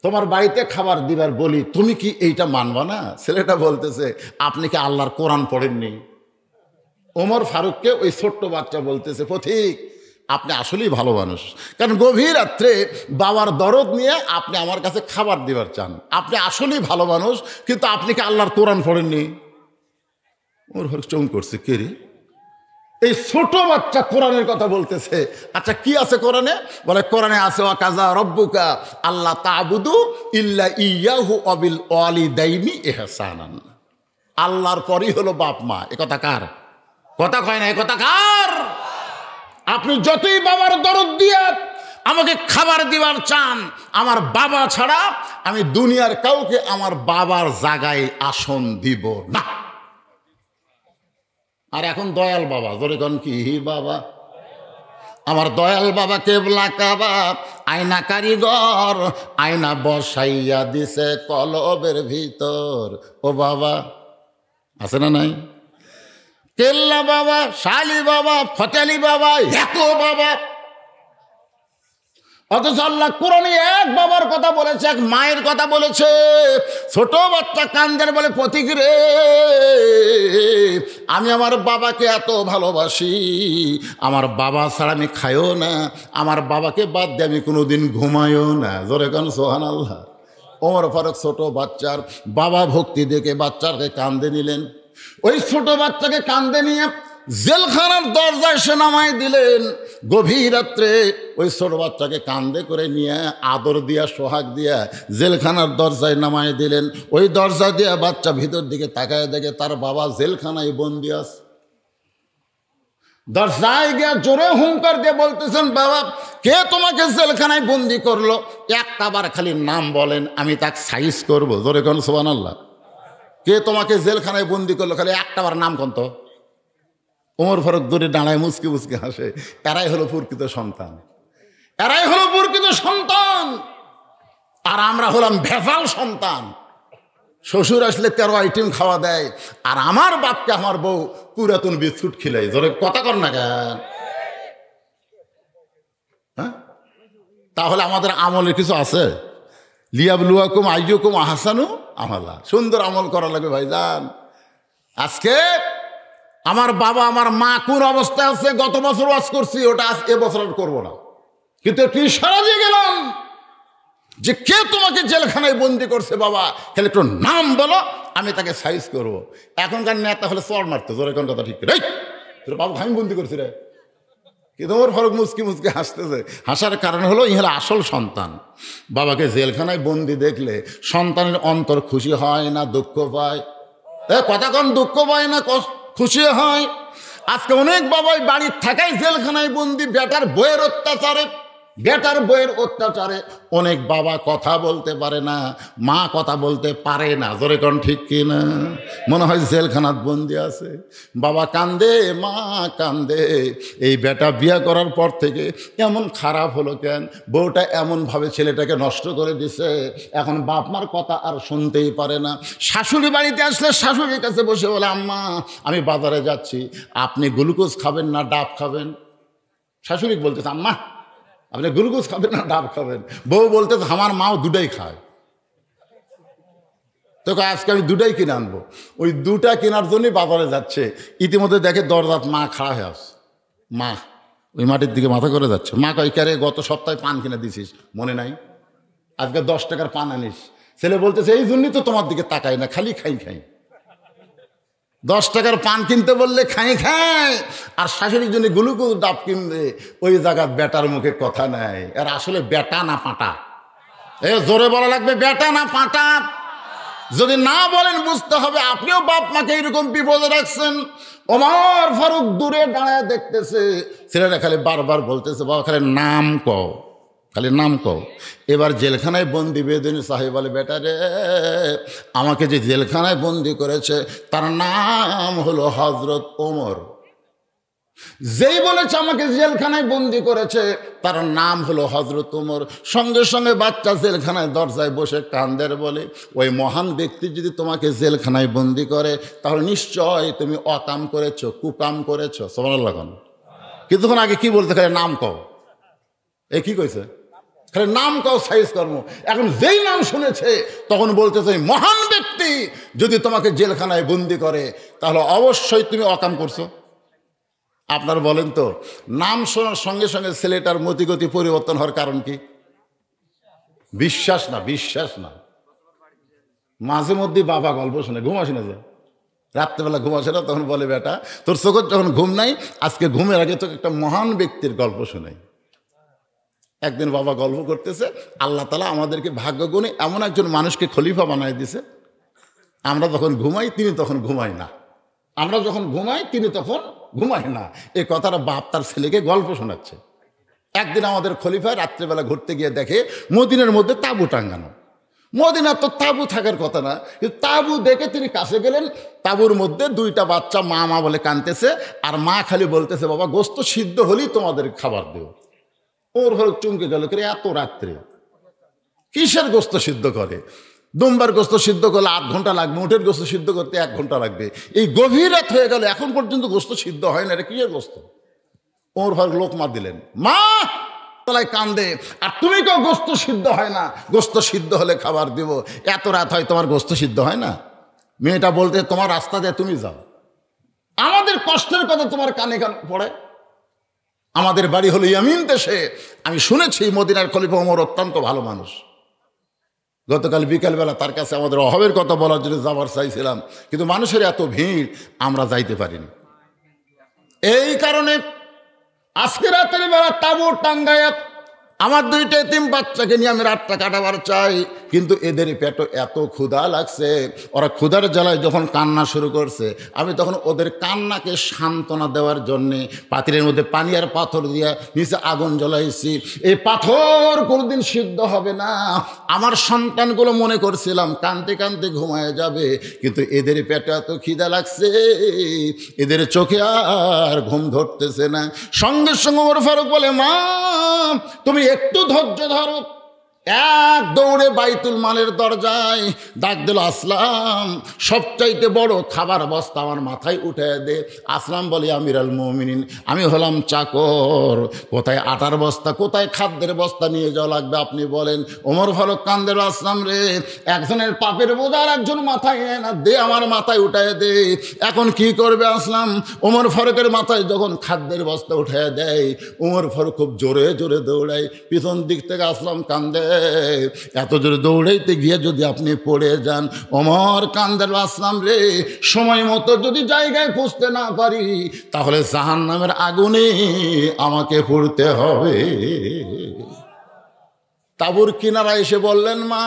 তোমার বাড়িতে খাবার দিবার বলি, তুমি কি এইটা মানবা না? ছেলেটা বলতেছে, আপনি কি আল্লাহর কোরআন পড়েননি? ওমর ফারুককে ওই ছোট্ট বাচ্চা বলতেছে, পথিক, আপনি আসলেই ভালো মানুষ, কারণ গভীর রাত্রে বাবার দরদ নিয়ে আপনি আমার কাছে খাবার দিবার চান, আপনি আসলেই ভালো মানুষ, কিন্তু আপনি কি আল্লাহর কোরআন পড়েননি? ওমর ফারুক চমক করছে, কে রে, এই ছোট বাচ্চা কোরআনের কথা বলতেছে। আচ্ছা কি আছে কোরআনে? বলে কোরআনে আছে, ওয়াকাযা রব্বুকা আল্লা তা'বুদু ইল্লা ইয়াহু ওয়াবিল ওয়ালিদাইনি ইহসানান। আল্লাহর পরই হলো বাপ মা। এ কথা কার কথা? কয় না, এ কথা কার? আপনি যতই বাবার দরদ দিয়ে আমাকে খাবার দিবার চান, আমার বাবা ছাড়া আমি দুনিয়ার কাউকে আমার বাবার জায়গায় আসন দিব না। আর এখন দয়াল বাবা, ধরে কোন কি বাবা, আমার দয়াল বাবা কেবলা কাবা, আয়না কারিগর, আয়না বসাইয়া দিছে কলবের ভিতর। ও বাবা আছে না নাই? কেল্লা বাবা, শালি বাবা, ফতেলি বাবা, এত বাবা। অথচ আল্লাহ কোরআনে এক বাবার কথা বলেছে, এক মায়ের কথা বলেছে। ছোট বাচ্চা কান্দের বলে, পথিক রে, আমি আমার বাবাকে এত ভালোবাসি, আমার বাবা ছাড়া আমি খাইও না, আমার বাবাকে বাদ দিয়ে আমি কোনোদিন ঘুমাইও না। জোরে কান সুবহানাল্লাহ। ওমর ফারুক ছোট বাচ্চার বাবা ভক্তি দেখে বাচ্চাকে কান্দে নিলেন। ওই ছোট বাচ্চাকে কান্দে নিয়ে জেলখানার দরজায় সে নামাই দিলেন। গভীর রাত্রে ওই ছোট বাচ্চাকে কান্দে করে নিয়ে আদর দিয়া সোহাগ দিয়া জেলখানার দরজায় নামায় দিলেন। ওই দরজা দিয়া বাচ্চা ভিতর দিকে তাকায় দেখে তার বাবা জেলখানায় বন্দি আছে। দরজায় গিয়া জোরে হুঙ্কার দিয়ে বলতেছেন, বাবা কে তোমাকে জেলখানায় বন্দি করলো? একটা বার খালি নাম বলেন, আমি তাকে সাইজ করবো। জোরে কোন সুবহানাল্লাহ। কে তোমাকে জেলখানায় বন্দি করলো? খালি একটা বার নাম কোন তো। ওমর ফারুক দূরে দাঁড়ায় মুচকি মুচকি হাসে। এরাই হলো প্রকৃত সন্তান, এরাই হলো প্রকৃত সন্তান। আর আমরা হলাম ভেজাল সন্তান। শ্বশুর আসলে 13 আইটেম খাওয়া দেয়, আর আমার বাপকে আমার বউ পুরাতন বিস্কুট খিলাই। ধরে কথা কর না কেন? হ্যাঁ, তাহলে আমাদের আমলের কিছু আছে? লিয়াবলুয়াকুম আইয়ুকুম আহসানু আমালা। সুন্দর আমল করা লাগবে ভাইজান। আজকে আমার বাবা আমার মা কোন অবস্থায় আছে গত বছর ওয়াজ করছি, ওটা এবছর করবো না। কিন্তু কি সারা দিয়ে গেলাম যে কে তোমাকে জেলখানায় বন্দি করছে বাবা, তাহলে একটু নাম বলো, আমি তাকে সাইজ করব। এখনকার নেতা হলে চড় মারতো। তোর এখন কথা ঠিক রে, তোর বাবু আমি বন্দি করছি রে। কিন্তু ওর ফরক মুচকি মুচকি হাসতেছে। হাসার কারণ হলো ইহারা আসল সন্তান। বাবাকে জেলখানায় বন্দি দেখলে সন্তানের অন্তর খুশি হয় না দুঃখ পায়? কথা কন, দুঃখ পায় না খুশি হয়? আজকে অনেক বাবাই বাড়ির থাকাই জেলখানায় বন্দি বেটার বইয়ের অত্যাচারে। বেটার বইয়ের অত্যাচারে অনেক বাবা কথা বলতে পারে না, মা কথা বলতে পারে না। জোরে কোন ঠিক কিনা? মনে হয় জেলখানাত বন্দি আছে। বাবা কান্দে, মা কান্দে। এই বেটা বিয়ে করার পর থেকে এমন খারাপ হলো কেন? বউটা এমনভাবে ছেলেটাকে নষ্ট করে দিছে, এখন বাপ মার কথা আর শুনতেই পারে না। শাশুড়ি বাড়িতে আসলে শাশুড়ির কাছে বসে বলে, আম্মা আমি বাজারে যাচ্ছি, আপনি গ্লুকোজ খাবেন না ডাব খাবেন? শাশুড়ি বলতেছে, আম্মা আপনি গ্লুকোজ খাবেন না ডাব খাবেন? বউ বলতে আমার মাও দুটাই খায়। তোকে আজকে আমি দুটাই কিনে আনবো। ওই দুটা কেনার জন্যই বাজারে যাচ্ছে। ইতিমধ্যে দেখে দরজাত মা খাড়া হয়ে আসছে। মা ওই মাটির দিকে মাথা করে যাচ্ছে। মা কয়, কে রে গত সপ্তাহে পান কিনে দিছিস মনে নাই? আজকে 10 টাকার পান আনিস। ছেলে বলতেছে, এই জন্যই তো তোমার দিকে তাকাই না, খালি খাই খাই। 10 টাকার পান কিনতে বললে খাই খাই, আর শাশুড়ির জন্য গ্লুকোজ ডাব কিনবে। ওই জায়গার বেটার মুখে কথা নাই। আর আসলে বেটা না পাঁটা? জোরে বলা লাগবে, বেটা না পাঁটা? যদি না বলেন বুঝতে হবে আপনিও বাপ মাকে এরকম বিপদে রাখছেন। ওমর ফারুক দূরে দাঁড়ায় দেখতেছে, ছেলেটা খালি বারবার বলতেছে, বাবা খালি নাম কও, খালি নাম কও। এবার জেলখানায় বন্দি বেদনী সাহেব বলে, বেটা রে আমাকে যে জেলখানায় বন্দি করেছে তার নাম হলো হযরত ওমর। যেই বলেছে আমাকে জেলখানায় বন্দি করেছে তার নাম হলো হযরত ওমর। সঙ্গে সঙ্গে বাচ্চা জেলখানায় দরজায় বসে কান্দের বলে, ওই মহান ব্যক্তি যদি তোমাকে জেলখানায় বন্দি করে তাহলে নিশ্চয় তুমি অকাম করেছো, কুকাম করেছো। সুবহানাল্লাহ। কিছুক্ষণ আগে কি বলতে, খালি নাম কও। এ কি কইছে? খালি নাম কও, সাইজ কর্ম। এখন যেই নাম শুনেছে তখন বলতেছে, মহান ব্যক্তি যদি তোমাকে জেলখানায় বন্দি করে তাহলে অবশ্যই তুমি অকাম করছো। আপনার বলেন তো, নাম শোনার সঙ্গে সঙ্গে ছেলেটার মতিগতি পরিবর্তন হওয়ার কারণ কি? বিশ্বাস না, বিশ্বাস না। মাঝে মধ্যে বাবা গল্প শুনে, ঘুম আসে না যে রাত্রেবেলা ঘুম আসে না, তখন বলে, বেটা তোর চোখের যখন ঘুম নাই, আজকে ঘুমের আগে তোকে একটা মহান ব্যক্তির গল্প শোনাই। একদিন বাবা গল্প করতেছে, আল্লাহ তাআলা আমাদেরকে ভাগ্য গুণে এমন একজন মানুষকে খলিফা বানায় দিছে, আমরা যখন ঘুমাই তিনি তখন ঘুমাই না, আমরা যখন ঘুমাই তিনি তখন ঘুমায় না। এই কথাটা বাপ তার ছেলেকে গল্প শোনাচ্ছে। একদিন আমাদের খলিফা রাত্রেবেলা ঘুরতে গিয়ে দেখে মদিনার মধ্যে তাঁবু টাঙ্গানো। মদিনার তো তাঁবু থাকার কথা না, কিন্তু তাঁবু দেখে তিনি কাছে গেলেন। তাঁবুর মধ্যে 2টা বাচ্চা মা মা বলে কাঁদতেছে, আর মা খালি বলতেছে, বাবা গোস্ত সিদ্ধ হলেই তোমাদের খাবার দেব। ওর ঘরে চমকে গেল, করে এত রাত্রে কিসের গোস্ত সিদ্ধ করে? দুম্বার গোস্ত সিদ্ধ করলে 8 ঘন্টা লাগবে, উটের গোস্ত সিদ্ধ করতে 1 ঘন্টা লাগবে। এই গভীর রাত হয়ে গেল, এখন পর্যন্ত গোস্ত সিদ্ধ হয় না, এটা কিসের গোস্ত? ওর ঘর লোকমা দিলেন, মা তলায় কান্দে, আর তুমি কেউ গোস্ত সিদ্ধ হয় না, গোস্ত সিদ্ধ হলে খাবার দিব। এত রাত হয় তোমার গোস্ত সিদ্ধ হয় না? মেয়েটা বলতে, তোমার রাস্তা দিয়ে তুমি যাও, আমাদের কষ্টের কথা তোমার কানে কানে পড়ে। আমাদের বাড়ি হলো ইয়ামিন দেশে। আমি শুনেছি মদিনার খলিফা ওমর অত্যন্ত ভালো মানুষ। গতকাল বিকালবেলা তার কাছে আমাদের অভাবের কথা বলার জন্য যাবার চাইছিলাম, কিন্তু মানুষের এত ভিড় আমরা যাইতে পারিনি। এই কারণে আজকে রাতের বেলা তাঁবু টাঙ্গায় আমার দুইটা এতিম বাচ্চাকে নিয়ে আমি রাতটা কাটাবার চাই, কিন্তু এদের পেটে এত ক্ষুধা লাগছে, ওরা ক্ষুধার জ্বালায় যখন কান্না শুরু করছে, আমি তখন ওদের কান্নাকে সান্ত্বনা দেওয়ার জন্যে পাতিলের মধ্যে পানি আর পাথর দিয়ে নিচে আগুন জ্বলাইছি। এই পাথর কোনোদিন সিদ্ধ হবে না। আমার সন্তানগুলো মনে করছিলাম কাঁদতে কাঁদতে ঘুমায় যাবে, কিন্তু এদের পেটে এত খিদা লাগছে, এদের চোখে আর ঘুম ধরতেছে না। সঙ্গে সঙ্গে ওমর ফারুক বলে, মা তুমি একটু ধৈর্য ধরো। এক দৌড়ে বাইতুল মালের দরজায় ডাক দিল, আসলাম সবচাইতে বড় খাবার বস্তা আমার মাথায় উঠে দে। আসলাম বলি, আমিরুল মুমিনিন, আমি হলাম চাকর, কোথায় আটার বস্তা কোথায় খাদ্যের বস্তা নিয়ে যাওয়া লাগবে আপনি বলেন। ওমর ফারুক কান্দের, আসলাম রে, একজনের পাপের বোঝার একজন মাথায় না, দে আমার মাথায় উঠায় দে। এখন কি করবে আসলাম? ওমর ফারুকের মাথায় যখন খাদ্যের বস্তা উঠায় দেয়, ওমর ফারুক খুব জোরে জোরে দৌড়ায়, পিছন দিক থেকে আসলাম কান্দে, এত জোরে দৌড়াইতে গিয়ে যদি আপনি পড়ে যান। ওমর কান্দের, আসলাম রে, সময় মতো যদি জায়গায় পৌঁছতে না পারি তাহলে জাহান্নামের আগুনে আমাকে পড়তে হবে। তাঁবুর কিনারা এসে বললেন, মা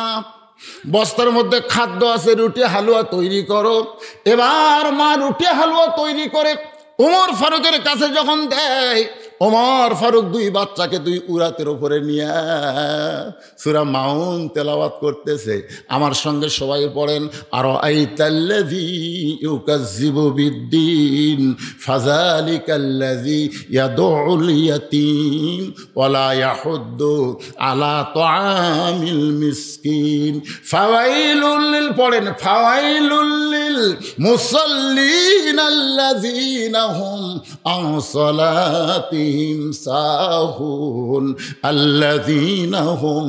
বস্তার মধ্যে খাদ্য আছে, রুটি হালুয়া তৈরি করো। এবার মা রুটি হালুয়া তৈরি করে ওমর ফারুকের কাছে যখন দেয়, ওমর ফারুক দুই বাচ্চাকে দুই উরাতের উপরে নিয়ে সূরা মাউন তেলাওয়াত করতেছে। আমার সঙ্গে সবাই পড়েন, আর আইতাল্লাযী ইউকাজ্জিবু বিদ্দীন ফাযালিকাল্লাযী ইয়াদউল ইয়াতীম ওয়ালা ইয়াহুদ্দু আলা তুআমিল মিসকিন ফাওয়াইলুল লিল, পড়েন, ফাওয়াইলুল লিল মুসাল্লিন আল্লাযীনা হুম আন সালাতিহিম সাহুন আল্লাযীনা হুম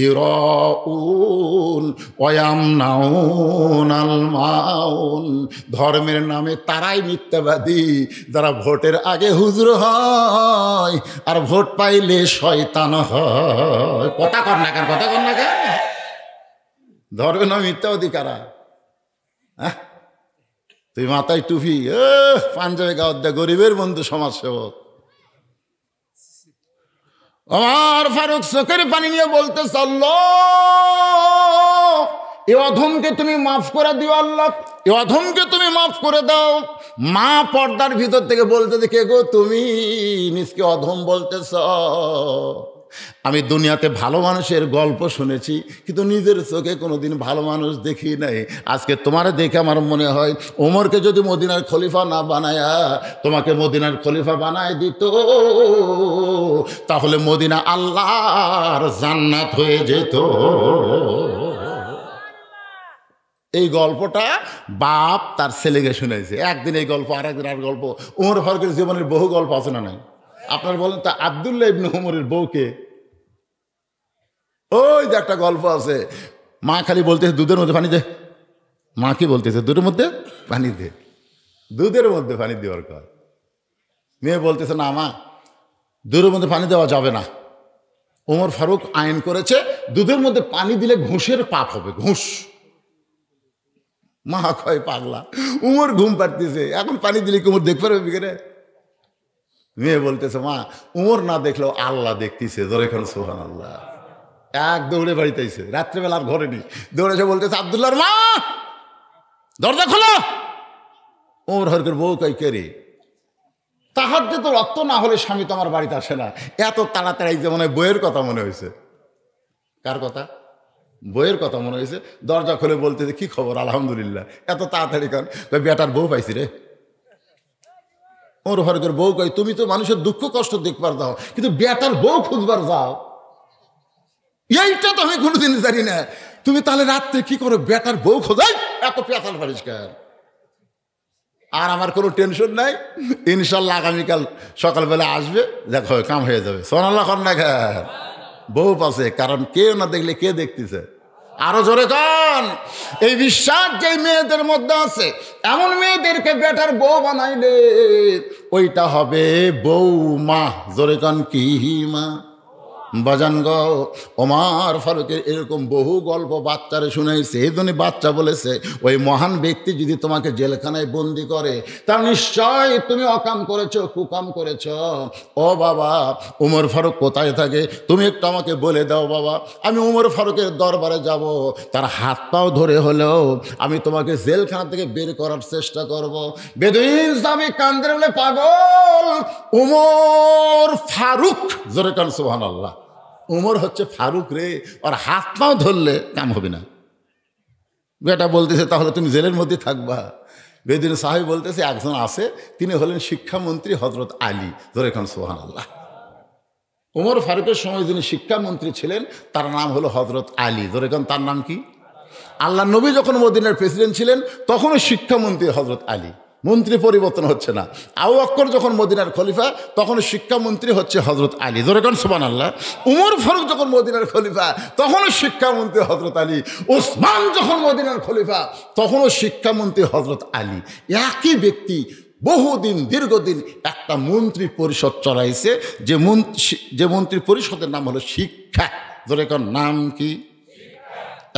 ইরাউন ওয়া ইয়ামনাউনাল মাউন। ধর্মের নামে তারাই মিথ্যাবাদী যারা ভোটের আগে হুজুর হয় আর ভোট পাইলে শয়তান হয়। কথা কর না কেন, কথা কর না কেন? ধর্মের নামে মিথ্যাবাদী কারা? হ্যাঁ, তুই মাথায় টুপি, পাঞ্জাবে গাওয়ার দে, গরিবের বন্ধু, সমাজসেবক। ওমর ফারুক চোখের পানি নিয়ে বলতে, আল্লাহ এ অধমকে তুমি মাফ করে দিও, আল্লাহ এ অধমকে তুমি মাফ করে দাও। মা পর্দার ভিতর থেকে বলতেছে, কে গো তুমি, নিজকে অধম বলতেছ? আমি দুনিয়াতে ভালো মানুষের গল্প শুনেছি, কিন্তু নিজের চোখে কোনোদিন ভালো মানুষ দেখি নাই। আজকে তোমার দেখে আমার মনে হয় ওমরকে যদি মদিনার খলিফা না বানায়া তোমাকে মদিনার খলিফা বানায় দিত, তাহলে মদিনা আল্লাহর জান্নাত হয়ে যেত। এই গল্পটা বাপ তার ছেলেকে শুনেছে। একদিন এই গল্প, আর একদিন আর গল্প। ওমর ফারুকের জীবনের বহু গল্প আছে না নাই? আপনার বলেন তা আব্দুল্লাহ ইবনে ওমরের বউকে, ওই যে একটা গল্প আছে, মা খালি বলতেছে দুধের মধ্যে পানি দে। মা কি বলতেছে? দুধের মধ্যে পানি দে, দুধের মধ্যে পানি দেওয়ার কথা। মেয়ে বলতেছে, না মা, দুধের মধ্যে পানি দেওয়া যাবে না। ওমর ফারুক আইন করেছে দুধের মধ্যে পানি দিলে ঘুষের পাপ হবে, ঘুষ। মা কয়, পাগলা, উমর ঘুম পাড়তেছে, এখন পানি দিলে কি উমর দেখতে পারবে বিকেলে? মেয়ে বলতেছে, মা উমর না দেখলেও আল্লাহ দেখতেছে, জোরে খান সুবহানাল্লাহ। এক দৌড়ে বাড়িতে আইছে, রাত্রেবেলা আর ঘরে নি, দৌড়েছে, বলতেছে, আব্দুল্লাহর মা দরজা খোলো। ওমর ফারুকের বউ কই, কে রে? তাহাজ্জুদে তো রক্ত না হলে স্বামী তো আমার বাড়িতে আসে না। এত তাড়াতাড়ি যে মনে হয় বইয়ের কথা মনে হয়েছে। কার কথা? বইয়ের কথা মনে হয়েছে। দরজা খুলে বলতেছে, কি খবর? আলহামদুলিল্লাহ। এত তাড়াতাড়ি কারণ বেটার বউ পাইছি রে। ওমর ফারুকের বউ কই, তুমি তো মানুষের দুঃখ কষ্ট দেখবার দাও, কিন্তু বেটার বউ খুঁজবার যাও, এইটা তো আমি কোনোদিন জানি না। তুমি তাহলে রাত্রে কি করো? বেটার বউ খোঁজাই, এত পেঁচাল পারিস কেন? আর আমার কোনো টেনশন নাই, ইনশাল্লাহ আগামীকাল সকালবেলা আসবে, দেখো কাম হয়ে যাবে। সোনাল্লাহ কর না ঘর বউ পাশে, কারণ কেউ না দেখলে কে দেখতেছে? আরো জোরে কান। এই বিশ্বাস যে মেয়েদের মধ্যে আছে, এমন মেয়েদেরকে বেটার বউ বানাইলে ওইটা হবে বউ মা। জোরে কান, কি মা? বাজান গো, ওমর ফারুকের এরকম বহু গল্প বাচ্চারে শুনাইছে। এই জন্য বাচ্চা বলেছে ওই মহান ব্যক্তি যদি তোমাকে জেলখানায় বন্দি করে তার নিশ্চয় তুমি অকাম করেছো, কুকাম করেছো। ও বাবা, ওমর ফারুক কোথায় থাকে তুমি একটু আমাকে বলে দাও বাবা, আমি ওমর ফারুকের দরবারে যাব, তার হাত পাও ধরে হলেও আমি তোমাকে জেলখানা থেকে বের করার চেষ্টা করব। বেদুইন সাহাবী কান্দে বলে, পাগল, ওমর ফারুক, জোরে কান সুবহানাল্লাহ, উমর হচ্ছে ফারুক রে, আর হাত পাও ধরলে কাম হবে না। বেটা বলতেছে তাহলে তুমি জেলের মধ্যে থাকবা। বেদিন সাহেব বলতেছে একজন আছে, তিনি হলেন শিক্ষামন্ত্রী হজরত আলী, ধরে খান সুবহানাল্লাহ। উমর ফারুকের সময় যিনি শিক্ষামন্ত্রী ছিলেন তার নাম হলো হজরত আলী, ধরে খান। তার নাম কি? আল্লাহ নবী যখন মদিনার প্রেসিডেন্ট ছিলেন তখনও শিক্ষামন্ত্রী হজরত আলী, মন্ত্রী পরিবর্তন হচ্ছে না। আবু বকর যখন মদিনার খলিফা তখন শিক্ষামন্ত্রী হচ্ছে হজরত আলী, ধরে কান সুবহানাল্লাহ। উমর ফারুক যখন মদিনার খলিফা তখনও শিক্ষামন্ত্রী হজরত আলী। ওসমান যখন মদিনার খলিফা তখনও শিক্ষামন্ত্রী হজরত আলী। একই ব্যক্তি বহুদিন দীর্ঘদিন একটা মন্ত্রী পরিষদ চলাইছে, যে মন্ত্রী পরিষদের নাম হলো শিক্ষা, ধরে কান। নাম কি?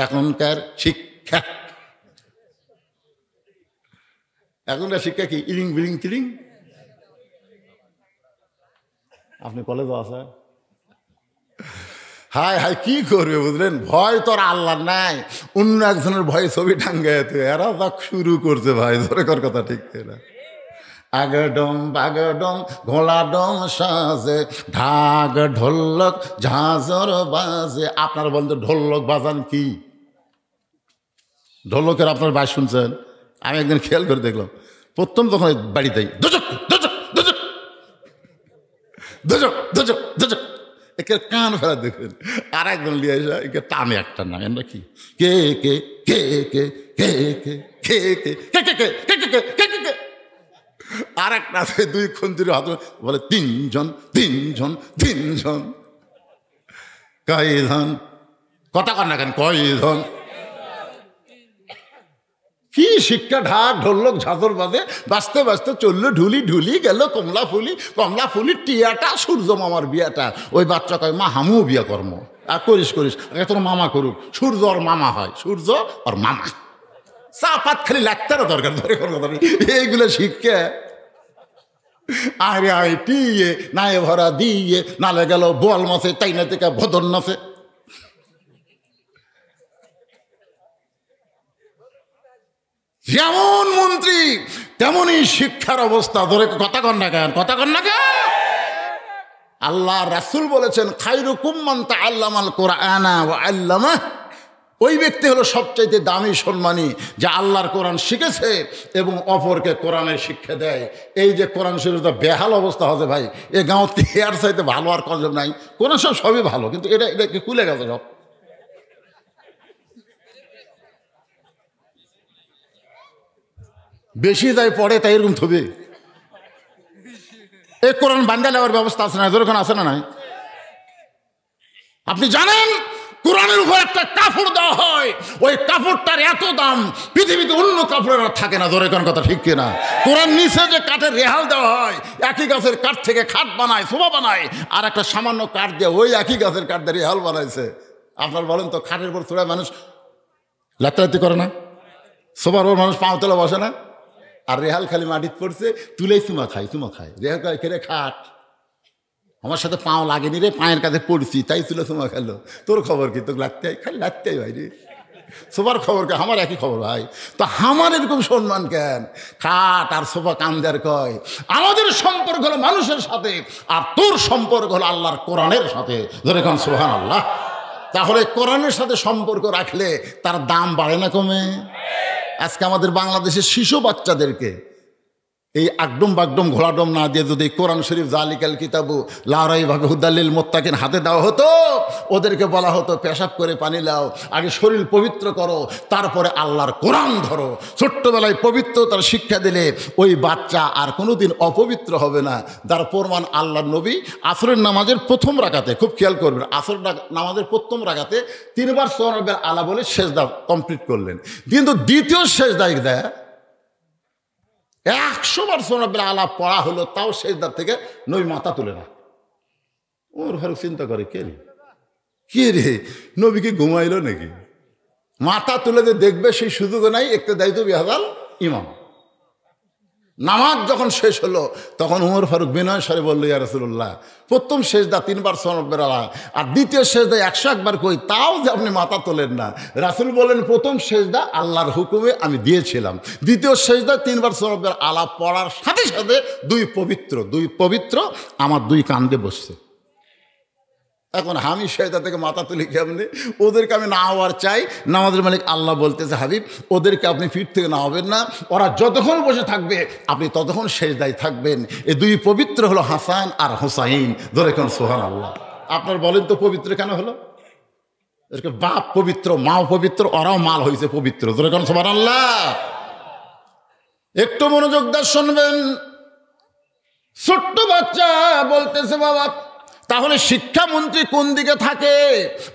এখনকার শিক্ষা। এখনকার শিক্ষা কি? ইলিং বিলিং তিলিং। আপনি কলেজে আছে, হায় হায় কি করবে বুঝলেন? ভয় তো আর আল্লাহ নাই, অন্য একজনের ভয়ে ছবি টাঙ্গাইতে এরা যা শুরু করছে ভাই, ধরে কর কথা ঠিক না। আগডম বাগডম ঘোলাডম সাজে, ঢাক ঢোলক ঝাঁঝর বাজে। আপনার বলতে ঢোলক বাজান কি? ঢোলকের আপনার বাস শুনছেন? আমি একদিন খেয়াল করে দেখলাম, প্রথম যখন বাড়িতেই দোজক দোজক দোজক দোজক দোজক দোজক, একে কান ফেরা দেখবেন, আর একজন লিয়ে এসে একে টানে একটা নাম, এর কি কে কে কে কে কে কে কে কে কে কে কে কে কে কে কে কে, আর একটা আছে দুই খন্তির হাত বলে তিনজন তিনজন তিনজন, কয়জন, কথা কন না কেন, কয়জন। কি শিক্ষা! ঢাক ঢোলক ঝাঁঝর বাজে, বাঁচতে বাঁচতে চললো ঢুলি, ঢুলি গেল কমলা ফুলি, কমলা ফুলির টিয়াটা সূর্য মামার বিয়াটা। ওই বাচ্চা কয় মা হামু বিয়া কর্ম, আর করিস করিস, তোর মামা করুক। সূর্য আর মামা হয়, সূর্য আর মামা, চা পাত খালি লাগতারও দরকার, ধরে এইগুলো শিক্ষা। আরে আয় টিয়ে নায়ে ভরা দিয়ে, নালে গেল বোয়াল মাছে, তাই না থেকে ভদর নাচে। যেমন মন্ত্রী তেমনই শিক্ষার অবস্থা, ধরে কথা কন না কেন, কথা কন না কেন। আল্লাহ রাসূল বলেছেন খায়রুকুম মান তাআল্লামাল কুরআনা ওয়া আল্লামাহ। ওই ব্যক্তি হলো সবচাইতে দামি সম্মানী, যে আল্লাহর কোরআন শিখেছে এবং অপরকে কোরআনের শিক্ষা দেয়। এই যে কোরআন শরীফটা বেহাল অবস্থা হবে ভাই, এ গাঁও এর চাইতে ভালো আর কনসেপ্ট নাই। কোরআন সবই ভালো, কিন্তু এটা কুলে গেছে সব। বেশি যায় পড়ে তাই এরকম থবে। এই কোরআন বান্ডা নেওয়ার ব্যবস্থা আছে না, যখন আছে না নাই? আপনি জানেন কোরআনের উপর একটা কাপড় দেওয়া হয়, ওই কাপড়টার এত দাম পৃথিবীতে অন্য কাপড়ের আর থাকে না, ধরে কোন কথা ঠিক কিনা? কোরআন নিচে যে কাঠের রেহাল দেওয়া হয়, একই গাছের কাঠ থেকে খাট বানায়, সোফা বানায়, আর একটা সামান্য কাঠ দিয়ে ওই একই গাছের কাঠ দিয়ে রেহাল বানাইছে। আপনার বলেন তো, খাটের উপর চড়ায় মানুষ লাত্তি করে না? সোফার ওপর মানুষ পাও তোলা বসে না? আর রেহাল খালি মাটিত পড়ছে, তুলেই চুমা খায়, চুমা খায়। রেহাল খায় কেড়ে খাট, আমার সাথে পাও লাগেনি রে, পায়ের কাছে পড়ছি তাই তুলে চুমা খেলো। তোর খবর কি? তোকে লাগতে খালি লাগতে ভাই রে, সোফার খবর কে? আমার একই খবর ভাই। তো আমার এরকম সম্মান কেন? খাট আর সোফা কামদার কয়। আমাদের সম্পর্ক হলো মানুষের সাথে, আর তোর সম্পর্ক হলো আল্লাহর কোরআনের সাথে, ধরে কোন সুবহানাল্লাহ। তাহলে কোরআনের সাথে সম্পর্ক রাখলে তার দাম বাড়ে না কমে? আজকে আমাদের বাংলাদেশের শিশু বাচ্চাদেরকে এই আগডম বাগডম ঘোড়াডম না দিয়ে যদি কোরআন শরীফ জালিকাল কিতাবু লা রাইবা ফিহি হুদাল লিল মুত্তাকিন হাতে দেওয়া হতো, ওদেরকে বলা হতো পেশাব করে পানি লাও, আগে শরীর পবিত্র করো, তারপরে আল্লাহর কোরআন ধরো। ছোট্টবেলায় পবিত্রতার শিক্ষা দিলে ওই বাচ্চা আর কোনোদিন অপবিত্র হবে না। যার প্রমাণ আল্লাহর নবী আসরের নামাজের প্রথম রাকাতে, খুব খেয়াল করবেন, আসর নামাজের প্রথম রাকাতে 3 বার সুবহানাল্লাহ আলা বলে সেজদা কমপ্লিট করলেন, কিন্তু দ্বিতীয় সেজদায় দেয় 100 বার সুবহানাল্লাহ আলা পড়া হলো, তাও সেজদার থেকে নবী মাথা তুলে না। ওমর ফারুক চিন্তা করে, কে রে নবীকে ঘুমাইলো নাকি? মাথা তুলে যে দেখবে সেই সুযোগও নাই। একটু দায়িত্ব বিহাজাল ইমাম। নামাজ যখন শেষ হলো তখন উমর ফারুক বিনয় স্বরে বলল, ইয়া রাসূলুল্লাহ, প্রথম সেজদা 3 বার সুবহানাল্লাহ আর দ্বিতীয় সেজদা 101 বার কই, তাও যে আপনি মাথা তোলেন না। রাসূল বলেন, প্রথম সেজদা আল্লাহর হুকুমে আমি দিয়েছিলাম, দ্বিতীয় সেজদা 3 বার সুবহানাল্লাহ আলাপ পড়ার সাথে সাথে দুই পবিত্র আমার দুই কান্দে বসছে। এখন আমি সেজদা থেকে মাথা তুলি কেমনি? ওদেরকে আমি না হওয়ার চাই। নামাজের মালিক আল্লাহ বলতেছে, হাবিব ওদেরকে আপনি ফিট থেকে না হবেন না, ওরা যতক্ষণ বসে থাকবে আপনি ততক্ষণ সেজদায় থাকবেন। এই দুই পবিত্র হলো হাসান আর হুসাইন। ধরে কোন সুবহানাল্লাহ। আপনার বলেন তো পবিত্র কেন হলো? এদেরকে বাপ পবিত্র, মাও পবিত্র, ওরাও মাল হয়েছে পবিত্র। ধরে কোন সুবহানাল্লাহ। একটু মনোযোগ দিয়ে শুনবেন। ছোট্ট বাচ্চা বলতেছে, বাবা তাহলে শিক্ষামন্ত্রী কোন দিকে থাকে?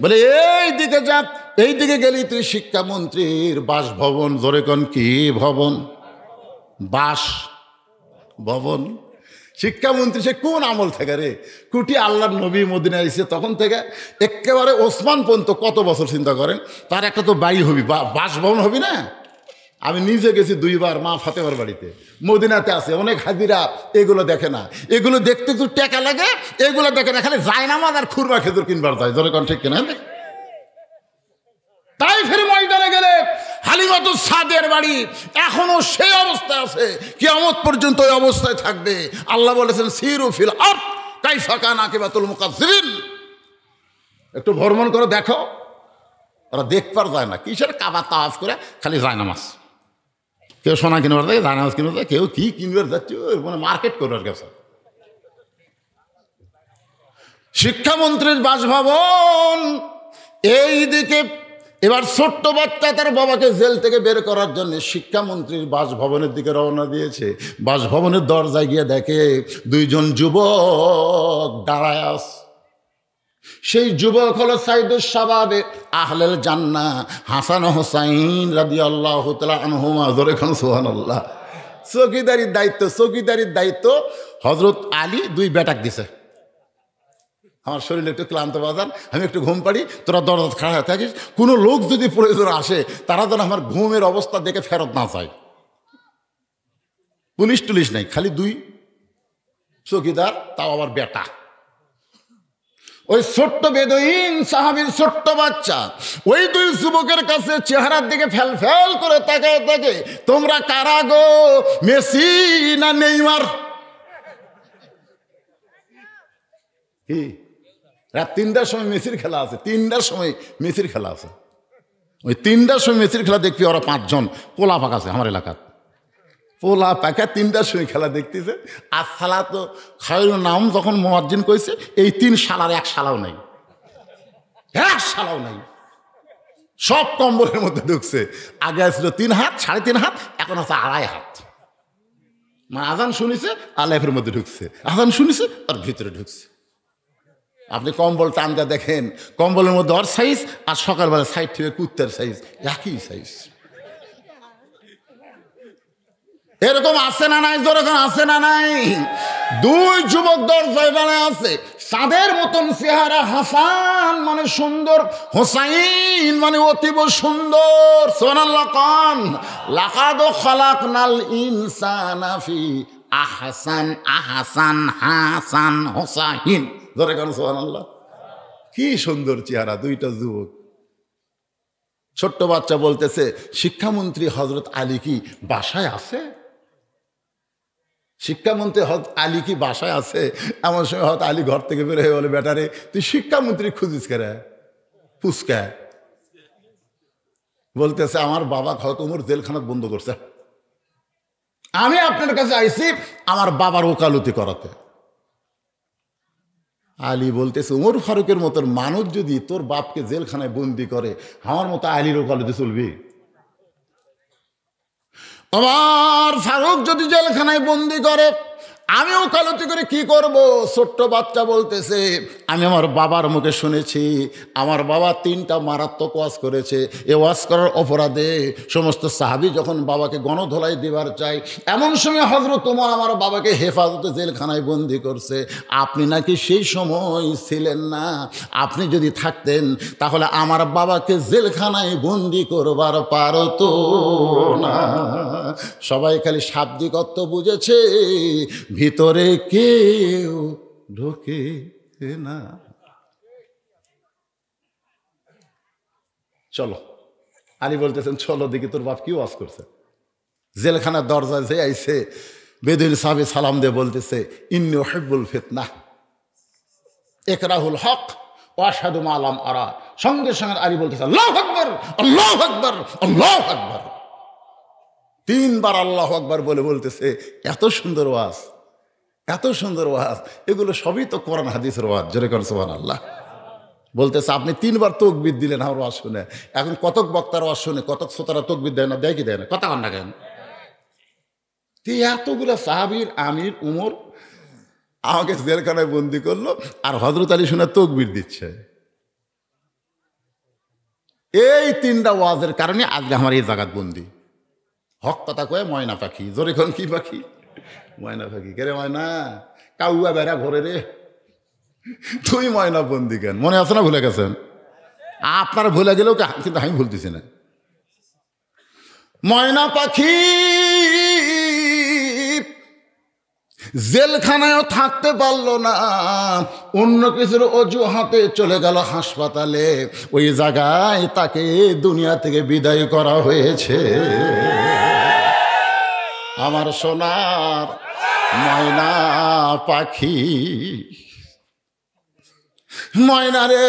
বলে এই দিকে যা, এই দিকে গেলি তুই শিক্ষামন্ত্রীর বাসভবন। জোরে কোন কি ভবন? বাসভবন। শিক্ষামন্ত্রী সে কোন আমল থেকে রে? কুটি আল্লাহর নবী মদিনায় এসে তখন থেকে একেবারে ওসমান পর্যন্ত কত বছর চিন্তা করেন, তার একটা তো বাড়ি হবি, বাসভবন হবি না? আমি নিজে গেছি 2 বার মা ফাতেমার বাড়িতে, মদিনাতে আছে। অনেক হাজিরা এগুলো দেখে না, এগুলো দেখতে একটু টাকা লাগে, এগুলো দেখে না, খালি জায়নামাজ আর খুরমা খেজুর কিনবার যায়। ধরে কোন ঠিক কিনা? তাই ফের ময়দানে গেলে হালিমাতুস সাদিয়ার বাড়ি এখনো সেই অবস্থায় আছে, কিয়ামত পর্যন্ত ওই অবস্থায় থাকবে। আল্লাহ বলেছেন, সিরু ফিল আরদ কাইফা কানা আকিবাতুল মুকাজ্জিবিন। একটু ভ্রমণ করে দেখো। ওরা দেখবার যায় না, কিসের কাবা তাওয়াফ করে খালি জায়নামাজ। কেউ সোনা কিনবার যায়, জায়নামাজ কিনবার যায়, কেউ কি কিনবার যাচ্ছে, মানে মার্কেট করবার গেছে। শিক্ষামন্ত্রীর বাসভবন এই দিকে। এবার ছোট্ট বাচ্চা তার বাবাকে জেল থেকে বের করার জন্য শিক্ষামন্ত্রীর বাসভবনের দিকে রওনা দিয়েছে। বাসভবনের দরজায় গিয়ে দেখে 2 জন যুবক দাঁড়ায় আছে। সেই যুবক হলো সাইদুস শাবাবে আহলেল জান্নাহ হাসান ও হুসাইন রাদিয়াল্লাহু তাআলা আনহুমা। জোরে কোন সুবহানাল্লাহ। চৌকিদারির দায়িত্ব হযরত আলী 2 বেটাক দিছে। আমার শরীরে একটু ক্লান্ত বাজার, আমি একটু ঘুম পাড়ি, তোরা দরজা খাড়া হয়ে থাকিস। কোনো লোক যদি প্রয়োজন আসে তারা যেন আমার ঘুমের অবস্থা দেখে ফেরত না চায়। পুলিশ টুলিশ নাই, খালি 2 চৌকিদার, তাও আবার বেটা। ওই ছোট্ট বেদুইন সাহাবীর ছোট্ট বাচ্চা ওই 2 যুবকের কাছে চেহারার দিকে ফেল করে তাকায় থাকে, তোমরা কারা গো? মেসি না নেইমার? কি রাত 3টার সময় মেসির খেলা আছে, 3টার সময় মেসির খেলা আছে। ওই 3টার সময় মেসির খেলা দেখবি ওরা 5 জন পোলা পাক আছে আমার এলাকার। পোলা পাকা 3টার সময় খেলা দেখতেছে। আর শালা তো খায়রুল নাম যখন মুয়াজ্জিন কইছে, এই 3 শালার 1 শালাও নাই, 1 শালাও নাই। সব কম্বলের মধ্যে ঢুকছে। আগে ছিল 3 হাত, 3.5 হাত, এখন আছে 2.5 হাত। মানে আজান শুনিছে আর লেফের মধ্যে ঢুকছে, আজান শুনিছে আর ভিতরে ঢুকছে। আপনি কম্বল টানটা দেখেন, কম্বলের মধ্যে ওর সাইজ আর সকালবেলা সাইড থেকে কুত্তার সাইজ একই সাইজ। এরকম আছে না নাই? যেরকম আছে না নাই? 2 যুবক দরজায় দাঁড়ায় আছে, চাঁদের মতন চেহারা। হাসান মানে সুন্দর, হুসাইন মানে অতীব সুন্দর। সুবহানাল্লাহ কান। লাকাদ খালাকনাল ইনসানা ফি আহসান হাসান হুসাইন। ধরে কেন সুবহানাল্লাহ। কি সুন্দর চেহারা 2টা যুবক। ছোট্ট বাচ্চা বলতেছে, শিক্ষামন্ত্রী হযরত আলী কি বাসায় আছে? শিক্ষামন্ত্রী হযরত আলী কি বাসায় আছে? এমন সময় হযরত আলী ঘর থেকে বের হয়ে বলে, বেটারে তুই শিক্ষামন্ত্রী খুঁজিস কেন? ফুসকা বলতেছে, আমার বাবা হযরত ওমর জেলখানা বন্ধ করছে, আমি আপনার কাছে আইছি আমার বাবার ওকালতি করাতে। আলী বলতেছে, ওমর ফারুকের মতন মানুষ যদি তোর বাপকে জেলখানায় বন্দি করে, আমার মতো আলীর ওকালতি চলবি? ওমর ফারুক যদি জেলখানায় বন্দি করে, আমি ওকালতি করে কি করব? ছোট্ট বাচ্চা বলতেছে, আমি আমার বাবার মুখে শুনেছি আমার বাবা 3টা মারাত্মক ওয়াজ করেছে। এ ওয়াজ করার অপরাধে সমস্ত সাহাবী যখন বাবাকে গণধোলাই দেবার চাই, এমন সময় হযরত ওমর আমার বাবাকে হেফাজতে জেলখানায় বন্দি করছে। আপনি নাকি সেই সময় ছিলেন না। আপনি যদি থাকতেন তাহলে আমার বাবাকে জেলখানায় বন্দি করবার পারতো না। সবাই খালি শাব্দিক অর্থ বুঝেছে, ভিতরে কেউ ঢোকে না। চলো, আলী বলতেছেন চলো দেখি তোর বাপ কি ওয়াজ করছে। জেলখানার দরজায় যে আইছে, বেদুইন সাহাবী সালাম দিয়ে বলতেছে, ইন্নী উহিব্বুল ফিতনাহ ইকরাহুল হক ওয়া আশহাদু মা লাম আরা। সঙ্গে সঙ্গে আলী বলতেছে, আল্লাহু আকবার, আল্লাহু আকবার, আল্লাহু আকবার। 3 বার আল্লাহু আকবার বলে বলতেছে, এত সুন্দর ওয়াজ, এত সুন্দর ওয়াজ। এগুলো সবই তো কোরআন হাদিসের ওয়াজ। জোরে করেন সুবহানাল্লাহ। বলতেছে আপনি 3 বার তাকবীর দিলেন আমার ওয়াজ শুনে। এখন কতক বক্তার ওয়াজ শুনে কতক শ্রোতারা তাকবীর দেয় না, দেয় কি দেয় না? কথা কন না কেন? এতগুলো সাহাবীর আমির উমর আমাকে জেলখানায় বন্দি করলো, আর হযরত আলী শুনে তাকবীর দিচ্ছে। এই 3টা ওয়াজের কারণে আজকে আমার এই জায়গাত বন্দি। হক কথা কয়ে ময়না পাখি। জোরে কোন কি পাখি? ময়না পাখি। কে রে ময়না? কাউয়া বেড়া ঘরে রে, তুই ময়না বন্দি কেন? মনে আছে না? ভুলে গেছেন? আপনারা ভুলে গেলেও কিন্তু আমি ভুলতেছি না। ময়না পাখি জেলখানায়ও থাকতে পারলো না, অন্য কিছুর অজুহাতে চলে গেল হাসপাতালে। ওই জায়গায় তাকে দুনিয়া থেকে বিদায় করা হয়েছে। আমার সোনার ময়না পাখি, ময়না রে,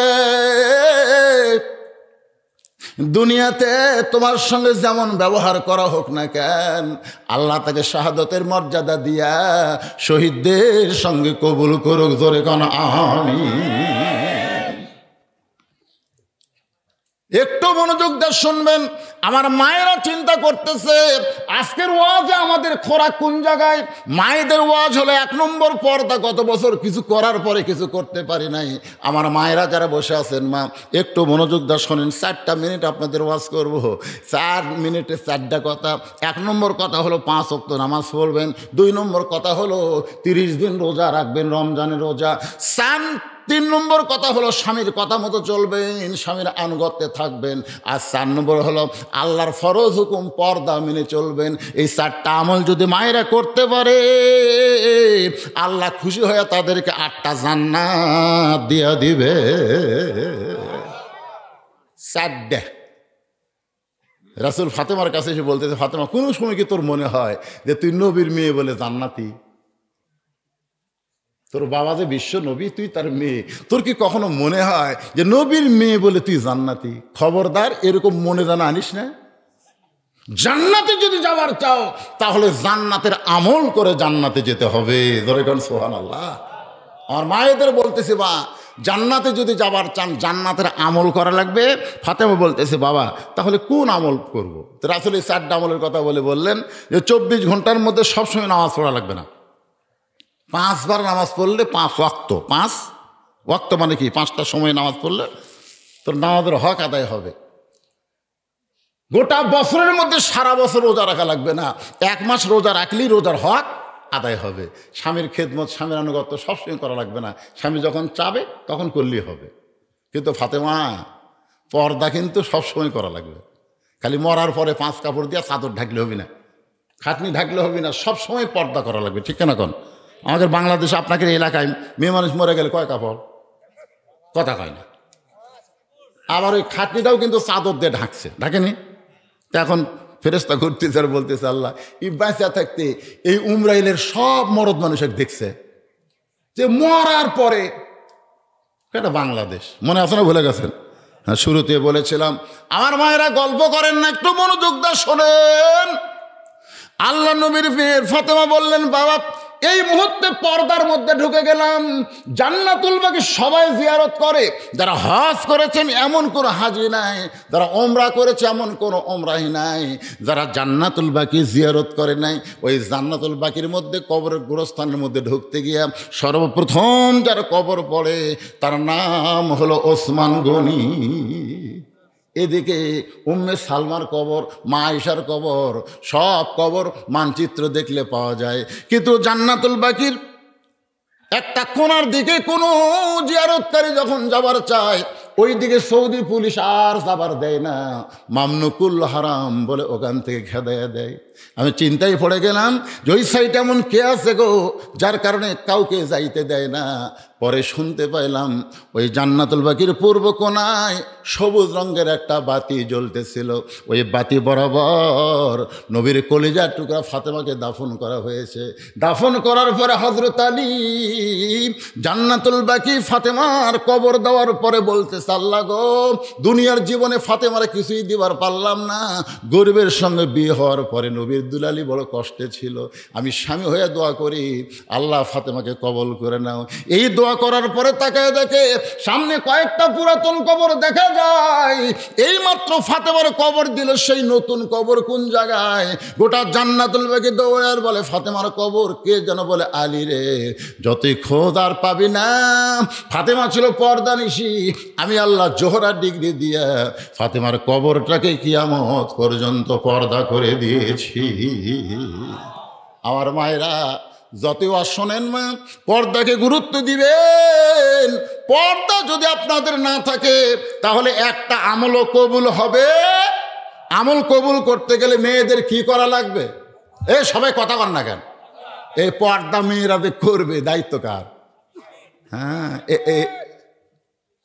দুনিয়াতে তোমার সঙ্গে যেমন ব্যবহার করা হোক না কেন, আল্লাহ তাকে শাহাদতের মর্যাদা দিয়া শহীদদের সঙ্গে কবুল করুক। জোরে কোন আমিন। একটু মনোযোগ দিয়ে শুনবেন। আমার মায়েরা চিন্তা করতেছে আজকের ওয়াজে আমাদের খোরাক কোন জায়গায়। মায়েদের ওয়াজ হলো 1 নম্বর পর্দা। গত বছর কিছু করার পরে কিছু করতে পারি নাই। আমার মায়েরা যারা বসে আছেন, মা একটু মনোযোগ দিয়ে শোনেন। 4টা মিনিট আপনাদের ওয়াজ করব। 4 মিনিটে 4টা কথা। 1 নম্বর কথা হলো 5 ওয়াক্ত নামাজ পড়বেন। 2 নম্বর কথা হলো 30 দিন রোজা রাখবেন, রমজানের রোজা। 3 নম্বর কথা হলো স্বামীর কথা মতো চলবেন, স্বামীর আনুগত্যে থাকবেন। আর 4 নম্বর হলো আল্লাহর ফরজ হুকুম পর্দা মেনে চলবেন। এই 4টা আমল যদি মায়েরা করতে পারে, আল্লাহ খুশি হয়ে তাদেরকে 8টা জান্নাত দিয়া দিবে। 4টা। রাসূল ফাতেমার কাছে এসে বলতেছে, ফাতেমা কোন সময় কি তোর মনে হয় যে তুই নবীর মেয়ে বলে জান্নাতি? তোর বাবা যে বিশ্ব নবী, তুই তার মেয়ে, তোর কি কখনো মনে হয় যে নবীর মেয়ে বলে তুই জান্নাতি? খবরদার এরকম মনে জানা আনিস না। জান্নাতে যদি যাবার চাও তাহলে জান্নাতের আমল করে জান্নাতে যেতে হবে। ধরে কোন সুবহানাল্লাহ। আমার মায়েদের বলতেছে, বা জান্নাতে যদি যাবার চান জান্নাতের আমল করা লাগবে। ফাতেমা বলতেছে, বাবা তাহলে কোন আমল করব? তো রাসূল এই 4টা আমলের কথা বললেন যে 24 ঘন্টার মধ্যে সবসময় নামাজ পড়া লাগবে না। 5 বার নামাজ পড়লে 5 ওয়াক্ত। 5 ওয়াক্ত মানে কি? 5টা সময় নামাজ পড়লে তোর নামাজের হক আদায় হবে। গোটা বছরের মধ্যে সারা বছর রোজা রাখা লাগবে না। 1 মাস রোজা রাখলেই রোজার হক আদায় হবে। স্বামীর খেদমত, স্বামীর আনুগত্য সবসময় করা লাগবে না। স্বামী যখন চাবে তখন করলেই হবে। কিন্তু ফাতেমা, পর্দা কিন্তু সবসময় করা লাগবে। খালি মরার পরে 5 কাপড় দিয়ে চাদর ঢাকলে হবে না, খাটনি ঢাকলে হবে না, সবসময় পর্দা করা লাগবে। ঠিক না? কোন আমাদের বাংলাদেশে আপনাদের এলাকায় মেয়ে মানুষ মরে গেলে কয় কাপড়? কথা কয় না। আবার ওই খাটনিটাও কিন্তু চাদর দিয়ে ঢাকছে, ঢাকেনি? এখন ফেরেশতা ঘুরতেছে আর বলতেছে, আল্লাহ এই বাঁচা থাকতে এই উমরাইলের সব মরদ মানুষের দেখছে যে মরার পরে। এটা বাংলাদেশ, মনে আছে না? ভুলে গেছেন? হ্যাঁ, শুরুতে বলেছিলাম আমার মায়েরা গল্প করেন না, একটু মনোযোগ দিয়ে শোনেন। আল্লাহ নবীর মেয়ে ফাতেমা বললেন, বাবা এই মুহূর্তে পর্দার মধ্যে ঢুকে গেলাম। জান্নাতুল বাকি সবাই জিয়ারত করে, যারা হজ করেছেন এমন কোনো হাজি নাই, যারা ওমরা করেছে এমন কোনো ওমরাহি নাই, যারা জান্নাতুল বাকি জিয়ারত করে নাই। ওই জান্নাতুল বাকির মধ্যে কবরের গোরস্থানের মধ্যে ঢুকতে গিয়া সর্বপ্রথম যার কবর পড়ে তার নাম হলো ওসমান গনি। এদিকে উম্মে সালমার কবর, মা আয়েশার কবর, সব কবর মানচিত্র দেখলে পাওয়া যায়। কিন্তু জান্নাতুল বাকির একটা কোনার দিকে কোনো জিয়ারতকারী যখন যাবার চায়, ওই দিকে সৌদি পুলিশ আর যাবার দেয় না, মামনুকুল হারাম বলে ওখান থেকে খেদাইয়া দেয়। আমি চিন্তায় পড়ে গেলাম যে ওই সাইড এমন কে আছে গো যার কারণে কাউকে যাইতে দেয় না। পরে শুনতে পাইলাম ওই জান্নাতুল বাকির পূর্ব কোনায় সবুজ রঙের একটা বাতি জ্বলতেছিল। ওই বাতি বরাবর নবীর কলিজার টুকরা ফাতেমাকে দাফন করা হয়েছে। দাফন করার পরে হযরত আলী জান্নাতুল বাকি ফাতেমার কবর দেওয়ার পরে বলতে, আল্লাহ গো, দুনিয়ার জীবনে ফাতেমারে কিছুই দিবার পারলাম না, গরিবের সঙ্গে বিয়ে হওয়ার পরে নবীর দুলালি বড় কষ্টে ছিল, আমি স্বামী হয়ে দোয়া করি আল্লাহ ফাতেমাকে কবল করে নাও। এই দোয়া করার পরে তাকায় দেখে সামনে কয়েকটা পুরাতন কবর দেখা যায়। এই মাত্র ফাতেমার কবর দিল, সেই নতুন কবর কোন জায়গায়? গোটা জান্নাতুল বাকি দৌড়ার বলে ফাতেমার কবর কে যেন বলে আলী রে, যতই খোঁজ আর পাবি না। ফাতেমা ছিল পর্দানিশী, আমি আল্লাহ জোহরা ডিগ্রি দিয়া ফাতেমার কবরটাকে কিয়ামত পর্যন্ত পর্দা করে দিয়েছি। আমার মায়েরা যতই শোনেন মা, পর্দাকে গুরুত্ব দিবেন। পর্দা যদি আপনাদের না থাকে তাহলে একটা আমলও কবুল হবে। আমল কবুল করতে গেলে মেয়েদের কি করা লাগবে? সবাই কথা কর না কেন? এই পর্দা মেয়েরা যে করবে, দায়িত্ব কার? হ্যাঁ,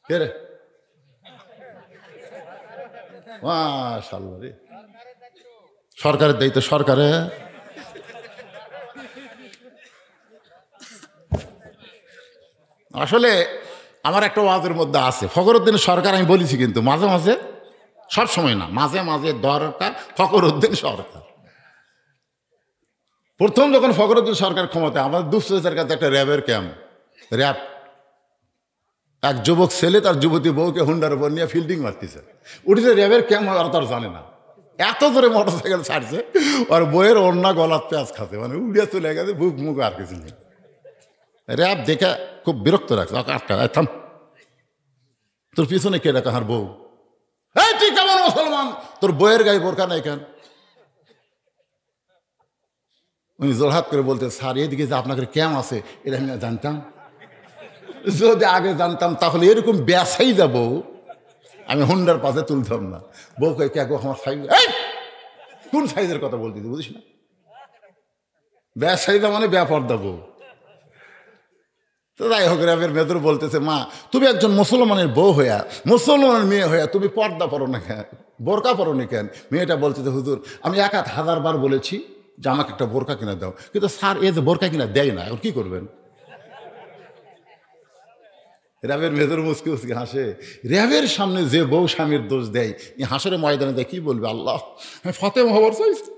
কে রে? মাশাআল্লাহ রে, সরকারের দায়িত্ব, সরকারে। আসলে আমার একটা ওয়াজের মধ্যে আছে ফখরুদ্দিন সরকার, আমি বলেছি কিন্তু মাঝে মাঝে, সব সময় না, মাঝে মাঝে দরকার ফখরুদ্দিন সরকার। প্রথম যখন ফখরুদ্দিন সরকার ক্ষমতায়, আমাদের দুঃসের কাছে একটা র্যাবের ক্যাম্প, র্যাব এক যুবক ছেলে তার যুবতী বউকে হুন্ডার উপর নিয়ে ফিল্ডিং মারতেছে, উঠেছে র্যাবের ক্যাম্প, আর তার জানে না, এত জোরে মোটরসাইকেল ছাড়ছে, আর বইয়ের অন্যা গলার পেঁয়াজ খাচ্ছে, মানে উড়িয়ে চলে গেছে, বুক মুখ আর কিছু নেই। র্যাব দেখে খুব বিরক্ত রাখছে, আটকা থাম, তোর পিছনে কে ডাকা? হার বউ। এই তুই কেমন মুসলমান, তোর বইয়ের গায়ে বোরকা নাই কেন? উনি জোরহাত করে বলতে, স্যার এদিকে যে আপনাকে ক্যাম্প আছে এটা আমি জানতাম, যদি আগে জানতাম তাহলে এরকম ব্যাসাই যাব, আমি হুন্ডার পাশে তুলতাম না। বউ কে কে আমার সাইজ, কোন সাইজের কথা বলতে বুঝিস না? ব্যাসাইদা মানে ব্যাপারদা বউ। তো যাই হোক, র্যাবের মেজর বলতেছে, মা তুমি একজন মুসলমানের বউ হইয়া, মুসলমানের মেয়ে হইয়া তুমি পর্দা পরো না কেন, বোরকা পরো না কেন? মেয়েটা বলতেছে, হুজুর আমি 1000 বার বলেছি যে আমাকে একটা বোরকা কিনা দাও, কিন্তু স্যার এ যে বোরকা কিনা দেয় না, এখন কি করবেন? র্যাবের মেজর মুসকি মুসকি হাসে। র্যাবের সামনে যে বউ স্বামীর দোষ দেয়, এই হাসরের ময়দানে দেয় কি বলবে? আল্লাহ আমি ফাতেমা হওয়ার চাইছি,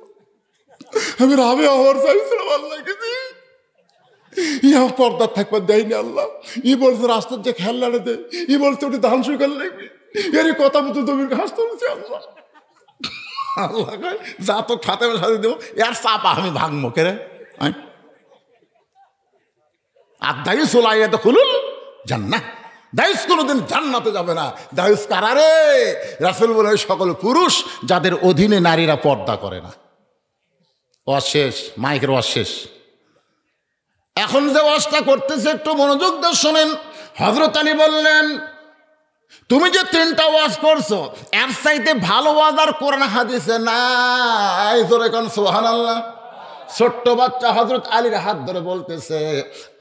আমি রাবে হওয়ার চাইছিলাম, আল্লাহ কিছু ইয়া পর্দার থাকবার দেয়নি। আল্লাহ ই বলছে রাস্তার যে খেলনাটা দেয়, ই বলছে ওটি ধান শুকাল লাগবে, এর কথা মতো তুমি হাস তুলছে। আল্লাহ আল্লাহ যা তো ফাতেমার সাথে দেবো, এর চাপা আমি ভাঙবো কেরে। আর দায়ুস ওলাইয়া তো খুলুল জান্নাত, দায়ুস কোনোদিন জান্নাতে যাবে না। দায়ুস কারারে? রাসূল বলে সকল পুরুষ যাদের অধীনে নারীরা পর্দা করে না। অশেষ মাইকের অশেষ। এখন যে ওয়াজটা করতেছে একটু মনোযোগ দিয়ে শোনেন। হযরত আলী বললেন, তুমি যে 3টা ওয়াজ করছো এর চাইতে ভালো ওয়াজ আর কোরআন হাদিসে নাই। জোরে কোন সুবহানাল্লাহ। ছোট্ট বাচ্চা হযরত আলীর হাত ধরে বলতেছে,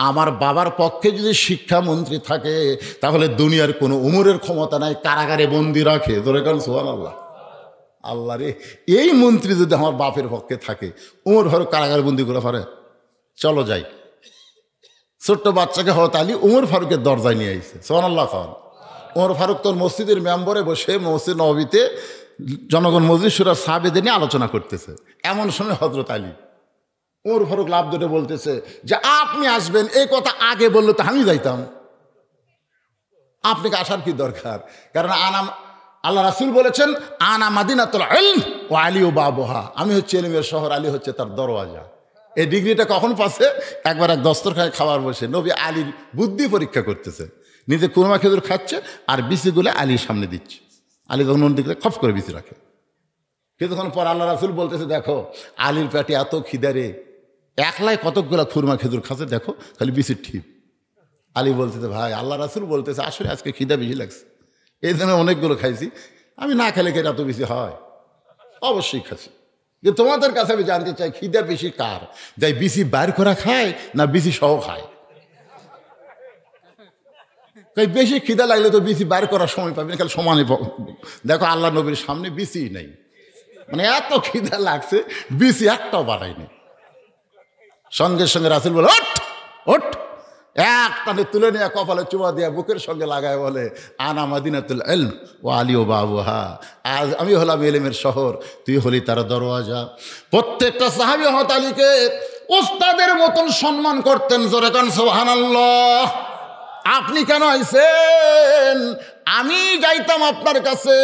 আমার বাবার পক্ষে যদি শিক্ষামন্ত্রী থাকে তাহলে দুনিয়ার কোনো উমরের ক্ষমতা নাই, কারাগারে বন্দি রাখে। জোরে কোন সুবহানাল্লাহ। আল্লাহ রে, এই মন্ত্রী যদি আমার বাপের পক্ষে থাকে, উমর ফারুক কারাগারে বন্দি করে পারে? চলো যাই। ছোট্ট বাচ্চাকে হযরত আলী উমর ফারুকের দরজায় নিয়ে আইছে। সুবহানাল্লাহ খান। উমর ফারুক তোর মসজিদের মেম্বরে বসে মসজিদ নববীতে জনগণ মজলিস শুরা সাহাবীদের নিয়ে আলোচনা করতেছে, এমন সময় হযরত আলী ওমর ফারুক লাভ ধরে বলতেছে যে আপনি আসবেন এই কথা আগে বললে তো আমি যাইতাম, আপনাকে আসার কি দরকার? কারণ আল্লাহ রাসূল বলেছেন আনা মাদিনাতুল ইলম ওয়া আলী বাবুহা, আমি হচ্ছে ইলমের শহর, আলী হচ্ছে তার দরওয়াজা। এই ডিগ্রিটা কখন পাচ্ছে? একবার এক দস্তরখানে খাবার বসে নবী আলীর বুদ্ধি পরীক্ষা করতেছে, নিজে কুরমা খেজুর খাচ্ছে আর বিচিগুলো আলীর সামনে দিচ্ছে। আলী তখন অন্য দিকে খপ করে বিচি রাখে। কিছুক্ষণ পর আল্লাহ রাসূল বলতেছে দেখো আলীর পেটে এত খিদারে, একলাই কতকগুলা খুরমা খেজুর খাচ্ছে, দেখো খালি বিচির ঠিক। আলী বলতেছে ভাই আল্লাহ রাসূল বলতেছে আসলে আজকে খিদা বেশি লাগছে, এই জন্য অনেকগুলো খাইছি, আমি না খেলে কি এত বেশি হয়? অবশ্যই খাচ্ছি, কিন্তু তোমাদের কাছে আমি জানতে চাই খিদা বেশি কার, যাই বিচি বাইর করা খায় না বিচি সহ খায়? তাই বেশি খিদা লাগলে তো বিচি বাইর করার সময় পাবি না, খালি সমানে। দেখো আল্লাহ নবীর সামনে বিচি নেই, মানে এত খিদা লাগছে বিচি একটাও বাড়ায়নি। সঙ্গে সঙ্গে রাসূল বলে ওঠ ওঠ, এক টানে তুলে নিয়ে কপালে চুমা দিয়ে বুকের সঙ্গে লাগায় বলে আনা মাদিনাতুল ইলম ওয়া আলী বাবুহা, আজ আমি হলাম ইলমের শহর, তুই হলি তার দরওয়াজা। প্রত্যেকটা সাহাবী হযরত আলীকে ওস্তাদের মতন সম্মান করতেন। জোরে কান সুবহানাল্লাহ। আপনি কেন আইছেন? আমি যাইতাম আপনার কাছে।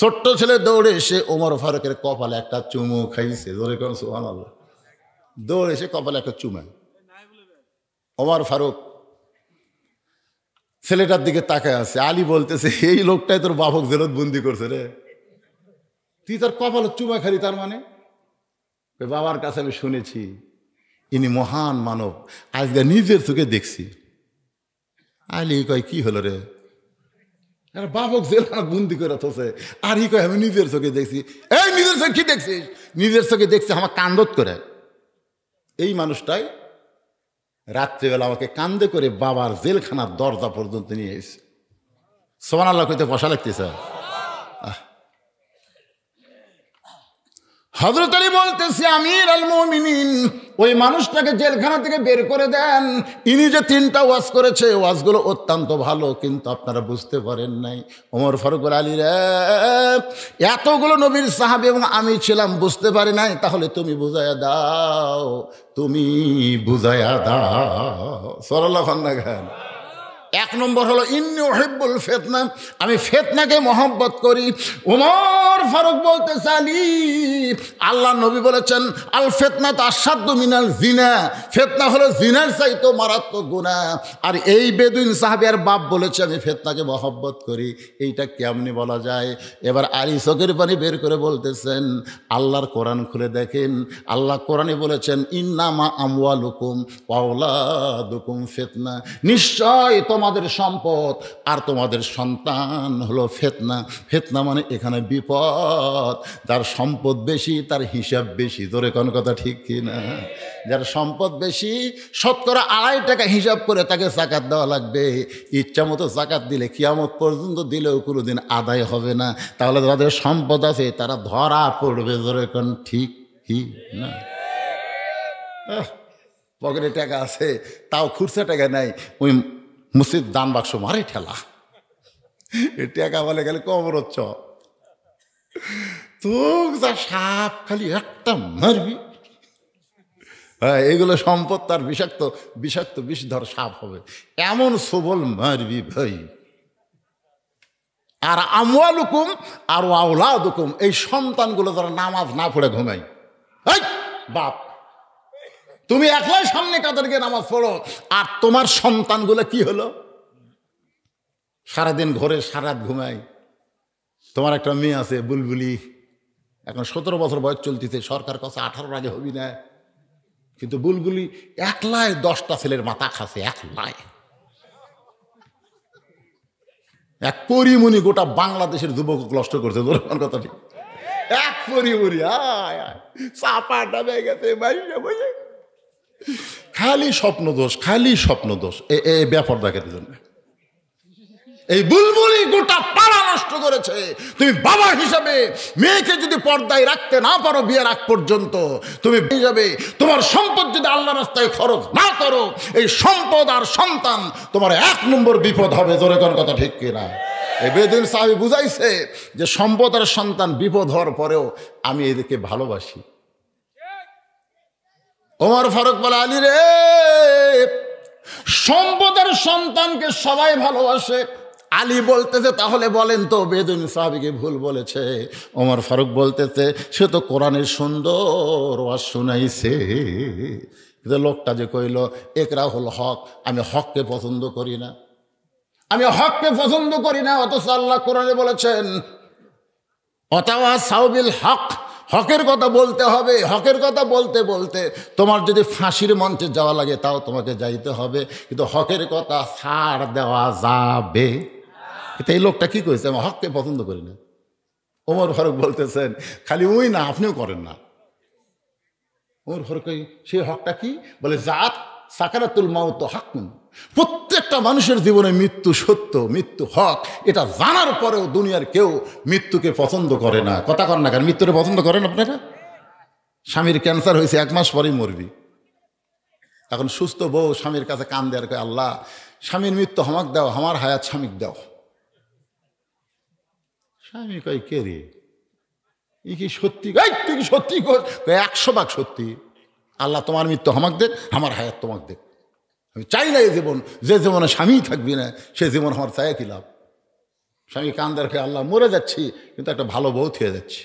ছোট্ট ছেলে দৌড়ে এসে ওমর ফারুকের কপালে একটা চুমু খাইছে। জোরে কান সুবহানাল্লাহ। দৌড়ে এসে কপালে একটা চুমা। ওমর ফারুক ছেলেটার দিকে তাকায় আছে। আলী বলতেছে এই লোকটাই তোর বাপক জেলত বন্দি করছে রে, তুই তার কপালে চুমা খালি, তার মানে? বাবার কাছে আমি শুনেছি ইনি মহান মানব, আজকে নিজের চোখে দেখছি। আলী কয় কি হলো রে? বাপক জেলখানা বন্দি করে থোছে, আর ই কয় আমি নিজের চোখে দেখছি। এই নিজের চোখে কি দেখছিস? নিজের চোখে দেখছি আমার কান্দত করে। এই মানুষটাই রাত্রিবেলা আমাকে কান্দে করে বাবার জেলখানার দরজা পর্যন্ত নিয়ে এসেছে। সুবহানাল্লাহ কইতে বসা লাগতেছে। হযরত আলী বলতেছে আমির আল মুমিনিন, ওই মানুষটাকে জেলখানা থেকে বের করে দেন। ইনি যে 3টা ওয়াজ করেছে, ওয়াজগুলো অত্যন্ত ভালো, কিন্তু আপনারা বুঝতে পারেন নাই। ওমর ফারুক আলী রে, এতগুলো নবীর সাহাবী এবং আমি ছিলাম, বুঝতে পারি নাই, তাহলে তুমি বুঝাইয়া দাও, তুমি বুঝাইয়া দাও। সাল্লাল্লাহু আলাইহি ওয়াসাল্লাম। 1 নম্বর হলো ইন্নী উহিব্বুল ফিতনা, আমি ফিতনাকে মহব্বত করি। ওমর ফারুক বলতেছে আলী, আল্লাহ নবী বলেছেন আল ফিতনাত আশাদ্দু মিনাল জিনা, ফিতনা হলো জিনার চাইতে মারাত্মক গুনাহ। আর এই বেদুইন সাহাবীর বাপ বলেছে আমি ফিতনাকে মহব্বত করি, এইটা কেমনি বলা যায়? এবার আলী চোখের পানি বের করে বলতেছেন আল্লাহর কোরআন খুলে দেখেন, আল্লাহ কোরআনে বলেছেন ইন্নামা আমওয়ালুকুম ওয়া আওলাদুকুম ফিতনা, নিশ্চয় তোমাদের সম্পদ আর তোমাদের সন্তান হলো ফিতনা। ফিতনা মানে এখানে বিপদ। যার সম্পদ বেশি তার হিসাব বেশি। জোরে কোন কথা ঠিক কি না? যার সম্পদ বেশি 2.5 টাকা হিসাব করে তাকে যাকাত দেওয়া লাগবে। ইচ্ছা মতো যাকাত দিলে কিয়ামত পর্যন্ত দিলেও কোনোদিন আদায় হবে না। তাহলে যাদের সম্পদ আছে তারা ধরা পড়বে। জোরে কোন ঠিক কি না? পকেটে টাকা আছে তাও খুচরা টাকা নাই, ওই মসজিদ দান বাক্স মারে ঠেলা, টাকা বলে গেলে কবর হচ্ছ তো যা সাপ খালি একটা মারবি। হ্যাঁ, এগুলো সম্পদ তার বিষাক্ত বিষাক্ত বিষধর সাপ হবে, এমন সবল মারবি ভাই। আর আমওয়ালুকুম আর আওলাদুকুম, এই সন্তানগুলো যারা নামাজ না পড়ে ঘুমাই, বাপ তুমি একলাই সামনে কাতারকে নামাজ পড়ো, আর তোমার সন্তানগুলো কি হলো? সারাদিন ঘরে সারাত ঘুমাই। তোমার একটা মেয়ে আছে বুলবুলি, এখন 17 বছর বয়স চলতেছে, সরকার কাছে 18 আগে হবি না, কিন্তু বুলবুলি একলাই 10টা ছেলের মাথা খাচ্ছে, একলাই। এক পরিমণি গোটা বাংলাদেশের যুবক নষ্ট করছে। কথা ঠিক, এক পরিমণি চাপাটা বেয়ে গেছে, খালি স্বপ্ন দোষ, খালি স্বপ্ন দোষ। এই ব্যাপার দেখাতে জন্য এই বুলবুলি গোটা পাড়া নষ্ট করেছে। তুমি বাবা হিসাবে মেয়েকে যদি পর্দায় রাখতে না পারো বিয়ের আগ পর্যন্ত, তুমি যাবে তোমার সম্পদ যদি আল্লাহ রাস্তায় খরচ না করো, এই সম্পদ আর সন্তান তোমার 1 নম্বর বিপদ হবে। জোরে কোন কথা ঠিক কিনা? এই বেদুইন সাহাবী বুঝাইছে যে সম্পদ আর সন্তান বিপদ হওয়ার পরেও আমি এদেরকে ভালোবাসি। ওমর ফারুক বলে, আলী রে, সম্পদের সন্তানকে সবাই ভালোবাসে। আলী বলতেছে, তাহলে বলেন তো বেদুইন সাহাবীকে ভুল বলেছে? ওমর ফারুক বলতেছে, সে তো কোরআনের সুন্দর ওয়াজ শুনাইছে। কিন্তু লোকটা যে কইল একরাহুল হক, আমি হককে পছন্দ করি না, আমি হককে পছন্দ করি না, অথচ আল্লাহ কোরআনে বলেছেন ওয়াতাওয়াসাউ বিল হক, হকের কথা বলতে হবে। হকের কথা বলতে বলতে তোমার যদি ফাঁসির মঞ্চে যাওয়া লাগে তাও তোমাকে যাইতে হবে, কিন্তু হকের কথা ছাড় দেওয়া যাবে। কিন্তু এই লোকটা কি করেছে, আমি হককে পছন্দ করি না। ওমর ফারুক বলতেছেন, খালি ওই না, আপনিও করেন না। ওমর ফারুক, সেই হকটা কি? বলে জাত সাকারাতুল মাউত হাক্কুন, প্রত্যেকটা মানুষের জীবনে মৃত্যু সত্য, মৃত্যু হক। এটা জানার পরেও দুনিয়ার কেউ মৃত্যুকে পছন্দ করে না। কথা কন না কেন? মৃত্যুকে পছন্দ করেন আপনারা? স্বামীর ক্যান্সার হয়েছে, 1 মাস পরেই মরবি। এখন সুস্থ বউ স্বামীর কাছে কান দেওয়ার কয়, আল্লাহ স্বামীর মৃত্যু আমাক দাও, আমার হায়াত স্বামীক দাও। স্বামী কয়, কে রে, ই কি সত্যি? তুই কি সত্যি? 100 ভাগ সত্যি। আল্লাহ তোমার মৃত্যু আমাক দেখ, আমার হায়াত তোমাক দেখ। আমি চাই না এই জীবন, যে জীবনে স্বামী থাকবি না সে জীবন আমার চাই কি লাভ? স্বামী কান্দার খেয়ে, আল্লাহ মরে যাচ্ছি কিন্তু একটা ভালো বউ থেকে যাচ্ছি।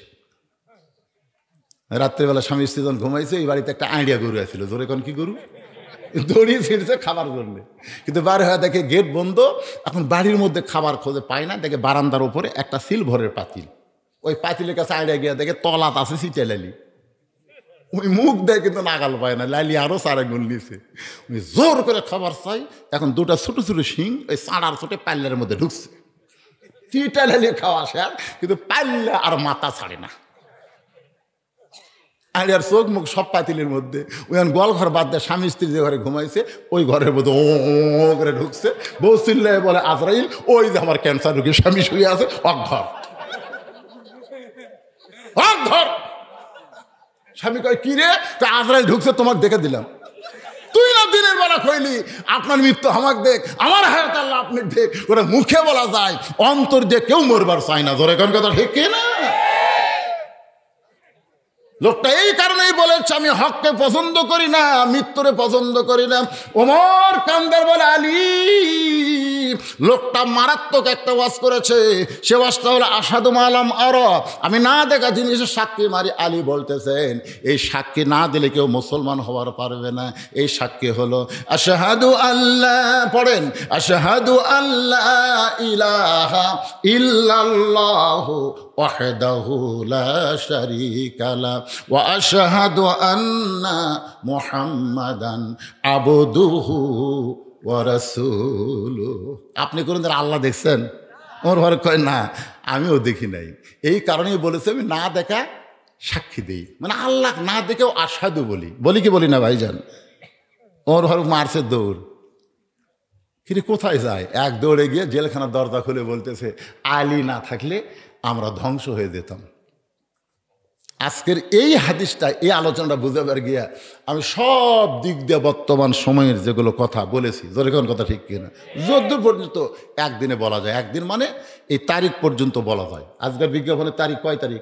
রাত্রেবেলা স্বামী স্ত্রী যখন ঘুমাইছে, এই বাড়িতে একটা আইডিয়া গরু আছিল। জোরে কোন কি গরু? দড়ি ছিঁড়ছে খাবার জন্যে, কিন্তু বার হয়ে দেখে গেট বন্ধ। এখন বাড়ির মধ্যে খাবার খোঁজে পায় না, দেখে বারান্দার উপরে একটা সিলভারের পাতিল। ওই পাতিলের কাছে আইডিয়া গিয়ে দেখে তলাত আছে সিটে লাইলি। ওই মুখ দেয় কিন্তু নাগাল পায় না, লাইলি আরো 4 আঙ্গুল নিছে। উনি জোর করে খাবার চাই। এখন 2টা ছোট ছোট শিং ওই চাঁড়ার ছোটে পাল্লার মধ্যে ঢুকছে। চিটা লাইলে খাওয়া শেষ, কিন্তু পাল্লা আর মাথা ছাড়ে না। আলিয়ার চোখ মুখ সব পাতিলের মধ্যে। ওই গোয়াল ঘর বাদ দেয়, স্বামী স্ত্রী যে ঘরে ঘুমাইছে ওই ঘরের মধ্যে ও করে ঢুকছে। বউ চিল্লায় বলে, আজরাইল, ওই যে আমার ক্যান্সার রোগী স্বামী শুয়ে আছে, অঘর অঘর। স্বামী কয়, কি রে? আজরাইল ঢুকছে, তোমাকে দেখে দিলাম। তুই না দিনের বেলা কইলি আপনার মৃত্যু আমাকে দেখ, আমার হায়াত আল্লাহ আপনি দেখ। ওরা মুখে বলা যায়, অন্তর দিয়ে কেউ মরবার চায় না। ধরে কোন কথা ঠিক না? লোকটা এই কারণেই বলেছে, আমি হককে পছন্দ করি না, মৃত্যুরে পছন্দ করি না। ওমর কান্দার বলে, আলী, লোকটা মারাত্মক একটা ওয়াজ করেছে। সে ওয়াজটা হলো আশহাদু মা লাম আরা, আমি না দেখা জিনিসের সাক্ষী মারি। আলী বলতেছেন, এই সাক্ষী না দিলে কেউ মুসলমান হওয়ার পারবে না। এই সাক্ষী হলো আশহাদু আল্লাহ, পড়েন, আশহাদু আল্লাহ ইলাহা ইল্লাল্লাহু ওয়াহদাহু লা শারীকা লাহু ওয়া আশহাদু আন্না মুহাম্মাদান আবদুহু ওয়া রাসূলুহু। আপনি কোনদিন আল্লাহ দেখছেন? ওর ঘরে কয়, না আমিও দেখি নাই। এই কারণেই বলেছে আমি না দেখা সাক্ষী দিই, মানে আল্লাহ না দেখেও আশহাদু বলি। বলি কি বলি না ভাইজান? ওর ঘর মারছে দৌড়। কিরে কোথায় যায়? এক দৌড়ে গিয়ে জেলখানার দরজা খুলে বলতেছে, আলী না থাকলে আমরা ধ্বংস হয়ে যেতাম। আজকের এই হাদিসটা, এই আলোচনাটা বুঝাবার গিয়া আমি সব দিক দিয়ে বর্তমান সময়ের যেগুলো কথা বলেছি, যেরকম কথা ঠিক কিনা, যদ্দূর পর্যন্ত একদিনে বলা যায়। একদিন মানে এই তারিখ পর্যন্ত বলা যায়। আজকের বিজ্ঞাপনের তারিখ কয় তারিখ?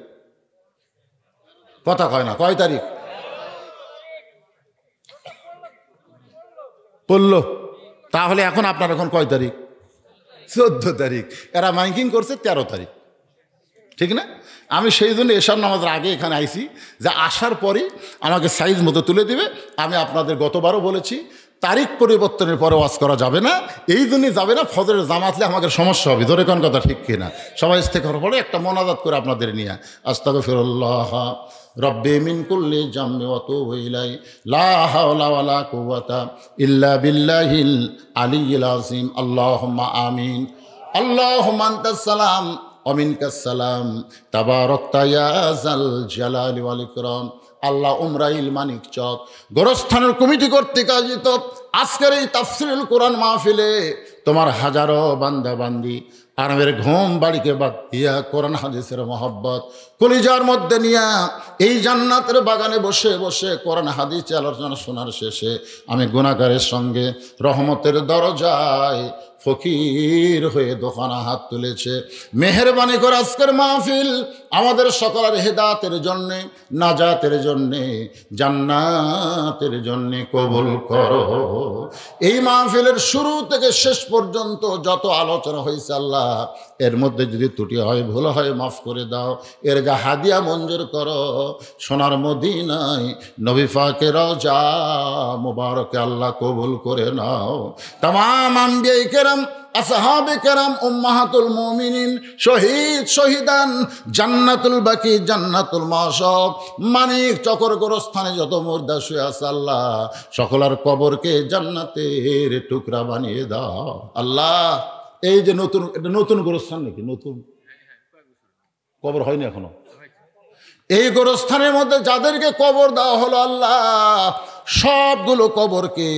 কথা কয় না, কয় তারিখ বললো? তাহলে এখন আপনার এখন কয় তারিখ? 14 তারিখ। এরা মাইকিং করছে 13 তারিখ, ঠিক না? আমি সেই জন্য এশার নামাজের আগে এখানে আইছি, যে আসার পরই আমাকে সাইজ মতো তুলে দিবে। আমি আপনাদের গতবারও বলেছি, তারিখ পরিবর্তনের পরে ওয়াজ করা যাবে না। এই জন্যই যাবে না, ফজরের জামাতলে আমাদের সমস্যা হবে। ধরে কোন কথা ঠিক কিনা? সবাই ইস্তেগফার পড়ে একটা মোনাজাত করে আপনাদের নিয়ে, আস্তাগফিরুল্লাহ রব্বি মিন কুল্লি জামবি ওয়া তুবু ইলাইহি লা হাওলা ওয়ালা কুওয়াতা ইল্লা বিল্লাহিল আলিয়্যিল আযীম। আল্লাহুম্মা আমিন। আল্লাহুম্মা আনতাস সালাম ওয়া মিনকাস সালাম তাবারাকতা ইয়া যাল জালালি ওয়াল ইকরাম। আল্লাহ উমরাইল মানিক চক গোরস্থানের কমিটি কর্তৃক আয়োজিত আজকের এই তাফসীরুল কোরআন মাহফিলে তোমার হাজারো বান্দা বান্দি আরামের ঘুম বাড়িকে বাদ দিয়া কোরআন হাদিসের মহব্বত কলিজার মধ্যে নিয়া এই জান্নাতের বাগানে বসে বসে কোরআন হাদিস আলোচনা শোনার শেষে আমি গুনাহগারের সঙ্গে রহমতের দরজায় ফকির হয়ে দোকানে হাত তুলেছে। মেহেরবানি করে আজকের মাহফিল আমাদের সকলের হেদায়েতের জন্যে, নাজাতের জন্যে, জান্নাতের জন্যে কবুল করো। এই মাহফিলের শুরু থেকে শেষ পর্যন্ত যত আলোচনা হয়েছে আল্লাহ, এর মধ্যে যদি ত্রুটি হয়, ভুল হয়, মাফ করে দাও। এর যা হাদিয়া মঞ্জুর করো। সোনার মদিনায় নবী পাকের রওজা মুবারকে আল্লাহ কবুল করে নাও। তামাম আম্বিয়ায়ে কেরাম, আসহাবে কেরাম, উম্মাহাতুল মুমিনিন, শহীদ, শহীদান, জান্নাতুল বাকি, জান্নাতুল মাশাব, মানিক চকর গোরস্থানে যত মুর্দা শুয়ে আছে আল্লাহ, সকলের কবরকে জান্নাতের টুকরা বানিয়ে দাও আল্লাহ। এই যে নতুন, এটা নতুন গোরস্থান নাকি? নতুন কবর হয়নি এখনো। এই গোরস্থানের মধ্যে যাদেরকে কবর দেওয়া হলো আল্লাহ, সবগুলো কবরকে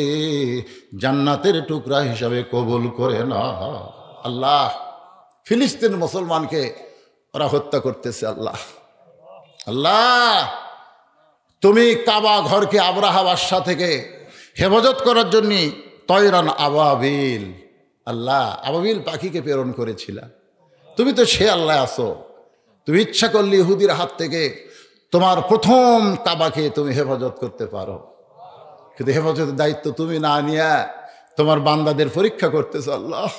জান্নাতের টুকরা হিসাবে কবুল করে না আল্লাহ। ফিলিস্তিন মুসলমানকে ওরা হত্যা করতেছে আল্লাহ। আল্লাহ, তুমি কাবা ঘরকে আবরাহা বাদশা থেকে হেফাজত করার জন্য তয়রান আবাবিল, আল্লাহ আবাবিল পাখিকে প্রেরণ করেছিলা। তুমি তো সে আল্লাহ আছো। তুমি ইচ্ছা করলে ইহুদির হাত থেকে তোমার প্রথম কাবাকে তুমি হেফাজত করতে পারো, কিন্তু হেফাজতের দায়িত্ব তুমি না নিয়ে তোমার বান্দাদের পরীক্ষা করতেছ আল্লাহ।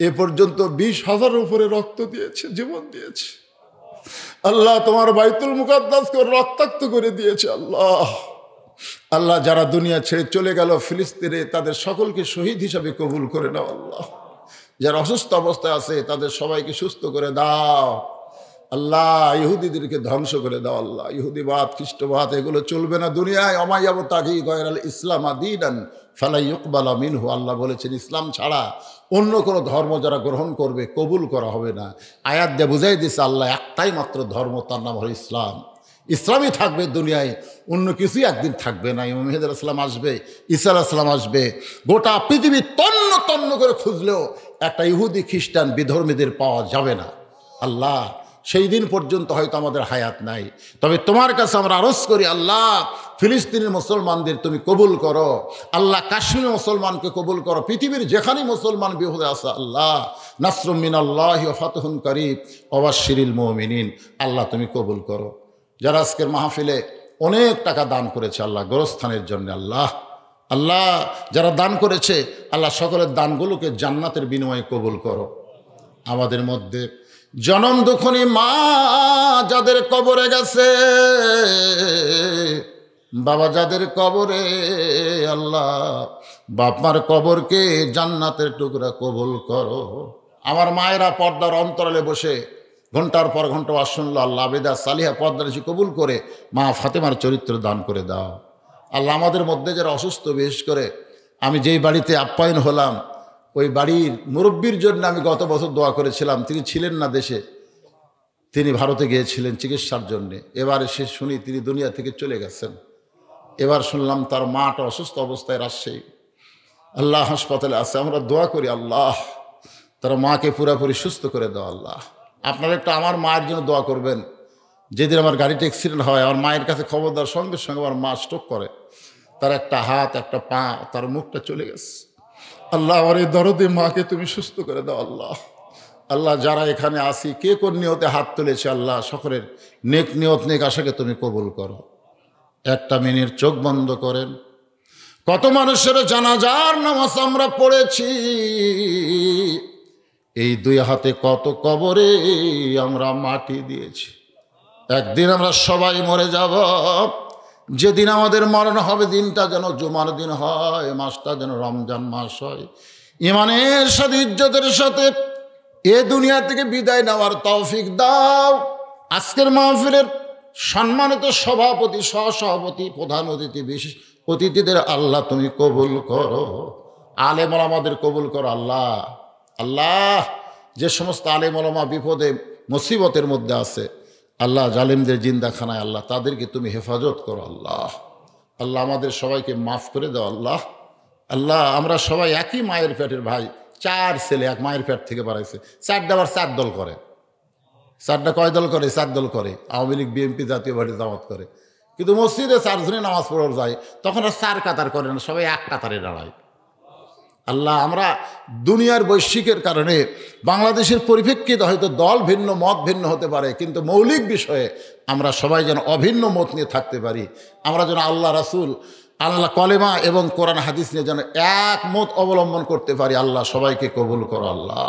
এ পর্যন্ত 20,000-এর উপরে রক্ত দিয়েছে, জীবন দিয়েছে আল্লাহ। তোমার বাইতুল মুকাদ্দাসকে রক্তাক্ত করে দিয়েছে আল্লাহ। আল্লাহ, যারা দুনিয়া ছেড়ে চলে গেল ফিলিস্তিনে, তাদের সকলকে শহীদ হিসাবে কবুল করে নাও আল্লাহ। যারা অসুস্থ অবস্থায় আছে তাদের সবাইকে সুস্থ করে দাও আল্লাহ। ইহুদিদেরকে ধ্বংস করে দাও আল্লাহ। ইহুদিবাদ, খ্রিস্টবাদ এগুলো চলবে না দুনিয়ায়। অমাইয়াব তাগি গয়রাল ইসলাম আদিনান ফালা ইউকবালা মিনহু, আল্লাহ বলেছেন ইসলাম ছাড়া অন্য কোনো ধর্ম যারা গ্রহণ করবে কবুল করা হবে না। আয়াত দিয়ে বুঝাই দিছে আল্লাহ, একটাই মাত্র ধর্ম, তার নাম হলো ইসলাম। ইসলামই থাকবে দুনিয়ায়, অন্য কিছুই একদিন থাকবে না। ইমাম মেহেদী আলাইহিস সালাম আসবে, ঈসা আলাইহিস সালাম আসবে। গোটা পৃথিবী তন্ন তন্ন করে খুঁজলেও একটা ইহুদি, খ্রিস্টান, বিধর্মীদের পাওয়া যাবে না আল্লাহ। সেই দিন পর্যন্ত হয়তো আমাদের হায়াত নাই, তবে তোমার কাছে আমরা আরজ করি আল্লাহ, ফিলিস্তিনের মুসলমানদের তুমি কবুল করো আল্লাহ। কাশ্মীরের মুসলমানকে কবুল করো। পৃথিবীর যেখানে মুসলমান বিহুদে আছে আল্লাহ, নাসরুম মিনাল্লাহি ওয়া ফাতহুন কারীব ওয়া বাশশিরিল মুমিনিন, আল্লাহ তুমি কবুল করো। যারা আজকের মাহফিলে অনেক টাকা দান করেছে আল্লাহ গোরস্থানের জন্য আল্লাহ, আল্লাহ যারা দান করেছে আল্লাহ, সকলের দানগুলোকে জান্নাতের বিনিময়ে কবুল করো। আমাদের মধ্যে জনম দুঃখনী মা যাদের কবরে গেছে, বাবা যাদের কবরে, আল্লাহ বাপমার কবরকে জান্নাতের টুকরা কবুল করো। আমার মায়েরা পর্দার অন্তরালে বসে ঘন্টার পর ঘন্টা ওয়াজ শুনলো আল্লাহ, আবেদা সালিহা পর্দারেসি কবুল করে মা ফাতেমার চরিত্র দান করে দাও আল্লাহ। আমাদের মধ্যে যারা অসুস্থ, বিশেষ করে আমি যেই বাড়িতে আপ্যায়ন হলাম, ওই বাড়ির মুরব্বীর জন্য আমি গত বছর দোয়া করেছিলাম। তিনি ছিলেন না দেশে, তিনি ভারতে গিয়েছিলেন চিকিৎসার জন্যে। এবারে সে শুনি তিনি দুনিয়া থেকে চলে গেছেন। এবার শুনলাম তার মাটা অসুস্থ অবস্থায় রাজশাহী আল্লাহ হাসপাতালে আছে। আমরা দোয়া করি আল্লাহ, তার মাকে পুরাপুরি সুস্থ করে দাও আল্লাহ। আপনারা একটু আমার মায়ের জন্য দোয়া করবেন। যেদিন আমার গাড়িটা অ্যাক্সিডেন্ট হয়, আমার মায়ের কাছে খবর দেওয়ার সঙ্গে সঙ্গে আমার মা স্ট্রোক করে। তার একটা হাত, একটা পা, তার মুখটা চলে গেছে আল্লাহ। আমার এই দরদে মাকে তুমি সুস্থ করে দাও আল্লাহ। আল্লাহ, যারা এখানে আসি, কে কোন নিয়তে হাত তুলেছে আল্লাহ, সকলের নেক নিয়ত, নেক আশাকে তুমি কবুল করো। একটা মিনিট চোখ বন্ধ করেন। কত মানুষের জানাজার নামাজ আমরা পড়েছি, এই দুই হাতে কত কবরে আমরা মাটি দিয়েছি। একদিন আমরা সবাই মরে যাব। যেদিন আমাদের মরণ হবে, দিনটা যেন জুমার দিন হয়, মাসটা যেন রমজান মাস হয়। ইমানের সাথে, ইজ্জতের সাথে এ দুনিয়া থেকে বিদায় নেওয়ার তৌফিক দাও। আজকের মাহফিলের সম্মানিত সভাপতি, সহসভাপতি, প্রধান অতিথি, বিশেষ অতিথিদের আল্লাহ তুমি কবুল করো। আলেম ওলামাদের কবুল করো আল্লাহ। আল্লাহ, যে সমস্ত আলেম ওলামা বিপদে মুসিবতের মধ্যে আছে আল্লাহ, জালিমদের জিন্দাখানায় আল্লাহ, তাদেরকে তুমি হেফাজত করো আল্লাহ। আল্লাহ, আমাদের সবাইকে মাফ করে দাও আল্লাহ। আল্লাহ, আমরা সবাই একই মায়ের পেটের ভাই, 4 ছেলে এক মায়ের পেট থেকে বাড়াইছে। 4টা আবার 4 দল করে। 4টা কয় দল করে? 4 দল করে। আওয়ামী লীগ, বিএনপি, জাতীয় পার্টি, জামাত করে। কিন্তু মসজিদে 4 জনে নামাজ পড়ার যায়, তখন আর 4 কাতার করে না, সবাই এক কাতারে দাঁড়ায়। আল্লাহ, আমরা দুনিয়ার বৈশ্বিকের কারণে বাংলাদেশের পরিপ্রেক্ষিতে হয়তো দল ভিন্ন, মত ভিন্ন হতে পারে, কিন্তু মৌলিক বিষয়ে আমরা সবাই যেন অভিন্ন মত নিয়ে থাকতে পারি। আমরা যেন আল্লাহ রাসূল, আল্লাহ কলেমা এবং কোরআন হাদিস নিয়ে যেন এক মত অবলম্বন করতে পারি। আল্লাহ সবাইকে কবুল করো। আল্লাহ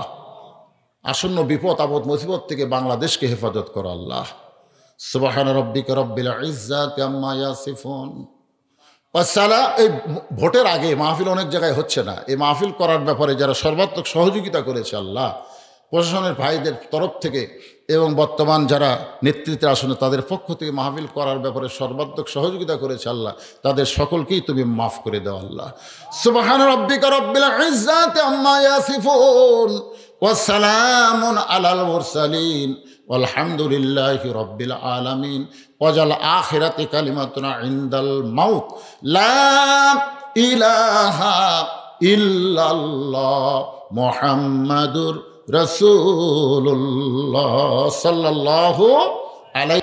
আসন্ন বিপদ আপদ মুসিবত থেকে বাংলাদেশকে হেফাজত করো। আল্লাহ সুবহান রাব্বিকা রাব্বিল ইজ্জাতি আম্মা ইয়াসিফুন। এই ভোটের আগে মাহফিল অনেক জায়গায় হচ্ছে না। এই মাহফিল করার ব্যাপারে যারা সর্বাত্মক সহযোগিতা করেছে, আল্লাহ প্রশাসনের ভাইদের তরফ থেকে এবং বর্তমান যারা নেতৃত্বের আসনে তাদের পক্ষ থেকে মাহফিল করার ব্যাপারে সর্বাত্মক সহযোগিতা করেছে, আল্লাহ তাদের সকলকেই তুমি মাফ করে দাও। আল্লাহ সুবহান রাব্বিকা রাব্বিল ইজ্জাতি আম্মা ইয়াসিফুন ওয়া সালামুন আলাল মুরসালিন আলহামদুলিল্লাহি রাব্বিল আলামিন। ওয়াজাল আখিরাতি কালিমাতুনা ইনদাল মাউত লা ইলাহা ইল্লাল্লাহ মুহাম্মাদুর রাসূলুল্লাহ সাল্লাল্লাহু আলাইহি